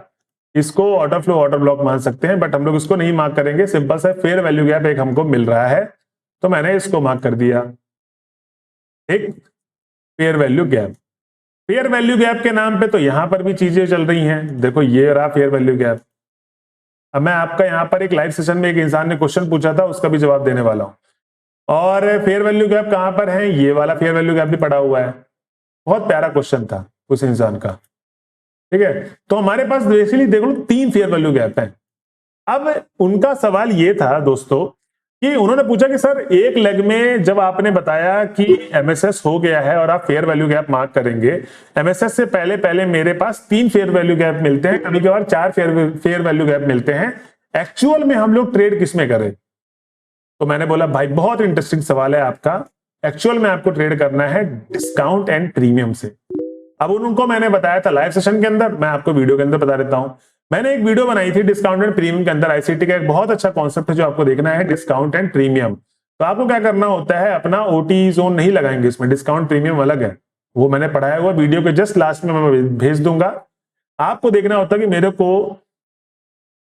इसको ऑर्डर फ्लो ऑर्डर ब्लॉक मान सकते हैं, बट हम लोग इसको नहीं मार्क करेंगे, सिंपल सा फेयर वैल्यू गैप एक हमको मिल रहा है तो मैंने इसको मार्क कर दिया। एक fair value gap, fair value gap के नाम पे तो यहां पर भी चीजें चल रही हैं, देखो ये रहा फेयर वैल्यू गैप। अब मैं आपका यहां पर एक लाइव सेशन में एक इंसान ने क्वेश्चन पूछा था, उसका भी जवाब देने वाला हूं। और फेयर वैल्यू गैप कहां पर है, ये वाला फेयर वैल्यू गैप भी पड़ा हुआ है, बहुत प्यारा क्वेश्चन था उस इंसान का। ठीक है, तो हमारे पास बेसिकली देखो 3 फेयर वैल्यू गैप है। अब उनका सवाल ये था दोस्तों कि उन्होंने पूछा कि सर एक लेग में जब आपने बताया कि एमएसएस हो गया है और आप फेयर वैल्यू गैप मार्क करेंगे, एमएसएस से पहले पहले मेरे पास 3 फेयर वैल्यू गैप मिलते हैं, कभी कभार 4 फेयर वैल्यू गैप मिलते हैं, एक्चुअल में हम लोग ट्रेड किस में करें। तो मैंने बोला भाई बहुत इंटरेस्टिंग सवाल है आपका, एक्चुअल में आपको ट्रेड करना है डिस्काउंट एंड प्रीमियम से। अब उनको मैंने बताया था लाइव सेशन के अंदर, मैं आपको वीडियो के अंदर बता देता हूं। मैंने एक वीडियो बनाई थी डिस्काउंट एंड प्रीमियम के अंदर, आईसीटी का एक बहुत अच्छा कॉन्सेप्ट है जो आपको देखना है, डिस्काउंट एंड प्रीमियम। तो आपको क्या करना होता है, अपना ओटी जोन नहीं लगाएंगे इसमें, डिस्काउंट प्रीमियम अलग है, वो मैंने पढ़ाया हुआ वीडियो के जस्ट लास्ट में मैं भेज दूंगा। आपको देखना होता है कि मेरे को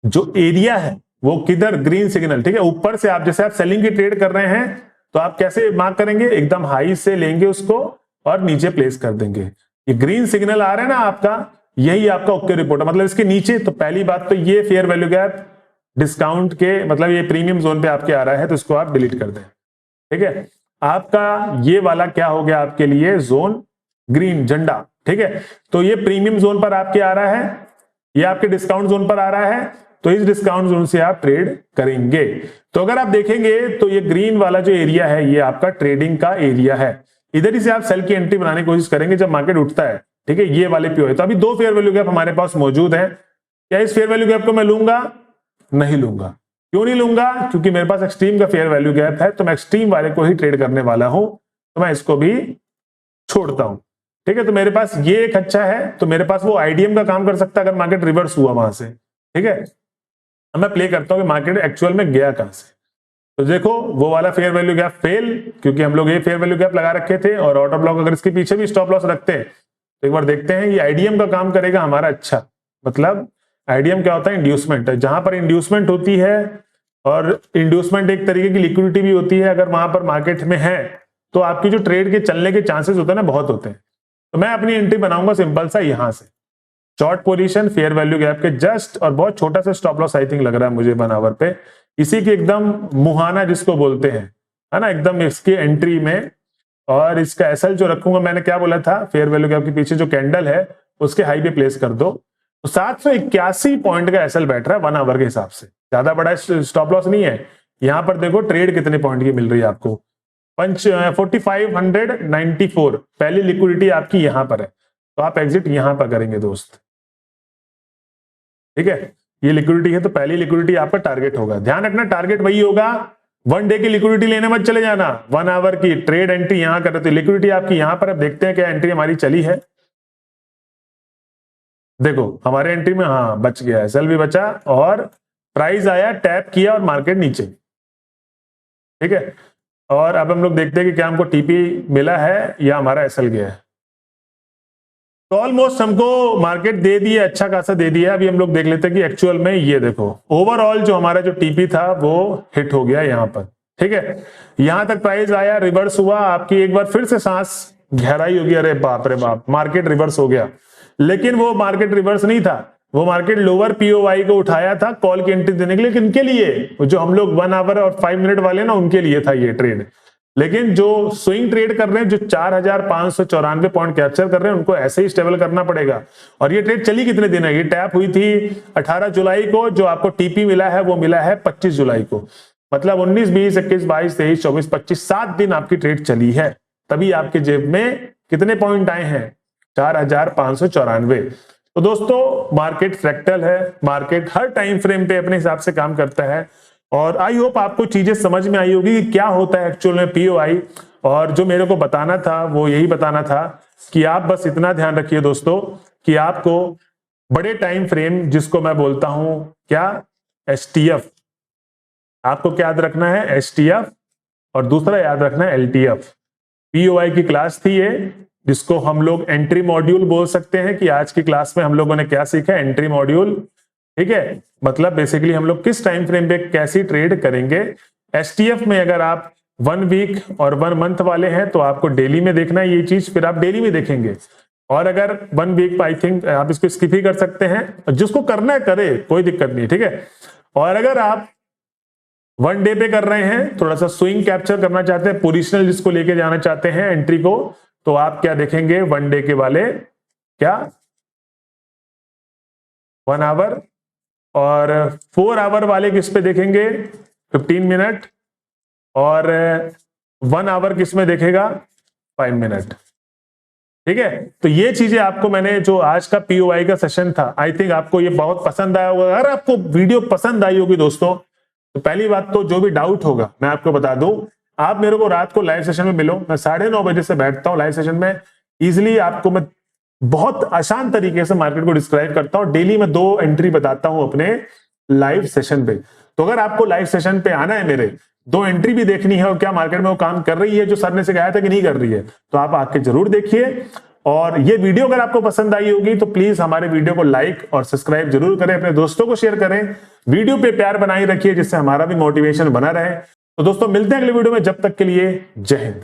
जो एरिया है वो किधर, ग्रीन सिग्नल। ठीक है, ऊपर से आप जैसे आप सेलिंग की ट्रेड कर रहे हैं तो आप कैसे मार्क करेंगे, एकदम हाई से लेंगे उसको और नीचे प्लेस कर देंगे। ये ग्रीन सिग्नल आ रहा है ना आपका, यही आपका ओके रिपोर्ट है, मतलब इसके नीचे। तो पहली बात तो ये फेयर वैल्यू गैप डिस्काउंट के मतलब ये प्रीमियम जोन पे आपके आ रहा है तो इसको आप डिलीट कर दें। ठीक है, आपका ये वाला क्या हो गया आपके लिए, जोन ग्रीन झंडा। ठीक है, तो ये प्रीमियम जोन पर आपके आ रहा है, ये आपके डिस्काउंट जोन पर आ रहा है, तो इस डिस्काउंट जोन से आप ट्रेड करेंगे। तो अगर आप देखेंगे तो ये ग्रीन वाला जो एरिया है ये आपका ट्रेडिंग का एरिया है, इधर ही से आप सेल की एंट्री बनाने की कोशिश करेंगे जब मार्केट उठता है। ठीक है, ये वाले पीओआई। तो अभी दो फेयर वैल्यू गैप हमारे पास मौजूद है। क्या इस फेयर वैल्यू गैप को मैं लूंगा? नहीं लूंगा। क्यों नहीं लूंगा? क्योंकि मेरे पास एक्सट्रीम का फेयर वैल्यू गैप है, तो मैं एक्सट्रीम वाले को ही ट्रेड करने वाला हूं, तो मैं इसको भी छोड़ता हूं। ठीक है, तो मेरे पास ये एक अच्छा है, तो मेरे पास वो आईडीएम का काम कर सकता है अगर मार्केट रिवर्स हुआ वहां से। ठीक है, अब मैं प्ले करता हूं कि मार्केट एक्चुअल में गया कहां से। तो देखो वो वाला फेयर वैल्यू गैप फेल, क्योंकि हम लोग ये फेयर वैल्यू गैप लगा रखे थे, और ऑटो ब्लॉक अगर इसके पीछे भी स्टॉप लॉस रखते हैं तो एक बार देखते हैं ये आईडीएम का काम करेगा हमारा। अच्छा, मतलब आईडीएम क्या होता है? इंड्यूसमेंट है। जहां पर इंड्यूसमेंट होती है, और इंड्यूसमेंट एक तरीके की लिक्विडिटी भी होती है, अगर वहां पर मार्केट में है तो आपकी जो ट्रेड के चलने के चांसेस होते हैं ना, बहुत होते हैं। तो मैं अपनी एंट्री बनाऊंगा सिंपल सा यहां से, short position fair value gap के जस्ट, और बहुत छोटा सा स्टॉप लॉस आई थिंक लग रहा है मुझे 1 आवर पे, इसी के एकदम मुहाना जिसको बोलते हैं, है ना, एकदम इसकी एंट्री में। और इसका एसएल जो रखूंगा, मैंने क्या बोला था, फेयर वैल्यू गैप के पीछे जो कैंडल है उसके हाई पे प्लेस कर दो। तो 781 पॉइंट का एसएल बैठ रहा है 1 आवर के हिसाब से, ज्यादा बड़ा स्टॉप लॉस नहीं है। यहां पर देखो ट्रेड कितने पॉइंट की मिल रही है आपको, 4594 पहली लिक्विडिटी आपकी यहां पर है, तो आप एग्जिट यहां पर करेंगे दोस्त। ठीक है, ये लिक्विडिटी है तो पहली लिक्विडिटी आपका टारगेट होगा। ध्यान रखना टारगेट वही होगा, 1 डे की लिक्विडिटी लेने मत चले जाना। 1 आवर की ट्रेड एंट्री यहां कर रहे थे, लिक्विडिटी आपकी यहां पर। अब देखते हैं क्या एंट्री हमारी चली है। देखो हमारे एंट्री में हाँ बच गया, एसएल भी बचा, और प्राइस आया, टैप किया, और मार्केट नीचे। ठीक है, और अब हम लोग देखते हैं कि क्या हमको टीपी मिला है या हमारा एसएल गया है। तो ऑलमोस्ट हमको मार्केट दे दिया, अच्छा खासा दे दिया। अभी हम लोग देख लेते हैं कि एक्चुअल में ये देखो ओवरऑल जो हमारा जो टीपी था वो हिट हो गया यहां पर। ठीक है, यहां तक प्राइस आया, रिवर्स हुआ, आपकी एक बार फिर से सांस गहराई होगी, अरे बाप रे बाप, मार्केट रिवर्स हो गया। लेकिन वो मार्केट रिवर्स नहीं था, वो मार्केट लोअर पीओआई को उठाया था कॉल की एंट्री देने के लिए। किनके लिए? जो हम लोग 1 आवर और 5 मिनट वाले ना, उनके लिए था ये ट्रेड। लेकिन जो स्विंग ट्रेड कर रहे हैं, जो 4594 पॉइंट कैप्चर कर रहे हैं, उनको ऐसे ही स्टेबल करना पड़ेगा। और ये ट्रेड चली कितने दिन है? ये टैप हुई थी 18 जुलाई को, जो आपको टीपी मिला है वो मिला है 25 जुलाई को। मतलब 19, 20, 21, 22, 23, 24, 25, 7 दिन आपकी ट्रेड चली है, तभी आपके जेब में कितने पॉइंट आए हैं? 4594। तो दोस्तों मार्केट फ्रैक्टल है, मार्केट हर टाइम फ्रेम पे अपने हिसाब से काम करता है। और आई होप आपको चीजें समझ में आई होगी कि क्या होता है एक्चुअल में पीओआई। और जो मेरे को बताना था वो यही बताना था कि आप बस इतना ध्यान रखिए दोस्तों कि आपको बड़े टाइम फ्रेम, जिसको मैं बोलता हूं क्या, एसटीएफ, आपको क्या याद रखना है? एसटीएफ, और दूसरा याद रखना है एलटीएफ। पीओआई की क्लास थी ये, जिसको हम लोग एंट्री मॉड्यूल बोल सकते हैं। कि आज की क्लास में हम लोगों ने क्या सीखा? Entry module. ठीक है, मतलब बेसिकली हम लोग किस टाइम फ्रेम पे कैसी ट्रेड करेंगे। एसटीएफ में अगर आप 1 वीक और 1 मंथ वाले हैं तो आपको डेली में देखना है ये चीज, फिर आप डेली में देखेंगे। और अगर 1 वीक आई थिंक आप इसको स्किप ही कर सकते हैं, जिसको करना है करे, कोई दिक्कत नहीं। ठीक है, और अगर आप 1 डे पे कर रहे हैं, थोड़ा सा स्विंग कैप्चर करना चाहते हैं, पोजिशनल जिसको लेके जाना चाहते हैं एंट्री को, तो आप क्या देखेंगे? 1 डे के वाले क्या 1 आवर, और 4 आवर वाले किस पे देखेंगे? 15 मिनट, और 1 आवर किस में देखेगा? 5 मिनट। ठीक है, तो ये चीजें आपको मैंने, जो आज का पीओआई का सेशन था, आई थिंक आपको ये बहुत पसंद आया होगा। अगर आपको वीडियो पसंद आई होगी दोस्तों, तो पहली बात तो जो भी डाउट होगा मैं आपको बता दूं, आप मेरे को रात को लाइव सेशन में मिलो। मैं 9:30 बजे से बैठता हूं लाइव सेशन में। इजिली आपको मैं बहुत आसान तरीके से मार्केट को डिस्क्राइब करता हूं। डेली मैं 2 एंट्री बताता हूं अपने लाइव सेशन पे। तो अगर आपको लाइव सेशन पे आना है, मेरे 2 एंट्री भी देखनी है, और क्या मार्केट में वो काम कर रही है जो सर ने सिखाया था कि नहीं कर रही है, तो आप आके जरूर देखिए। और ये वीडियो अगर आपको पसंद आई होगी तो प्लीज हमारे वीडियो को लाइक और सब्सक्राइब जरूर करें, अपने दोस्तों को शेयर करें, वीडियो पे प्यार बनाए रखिए, जिससे हमारा भी मोटिवेशन बना रहे। तो दोस्तों मिलते हैं अगले वीडियो में, जब तक के लिए जय हिंद।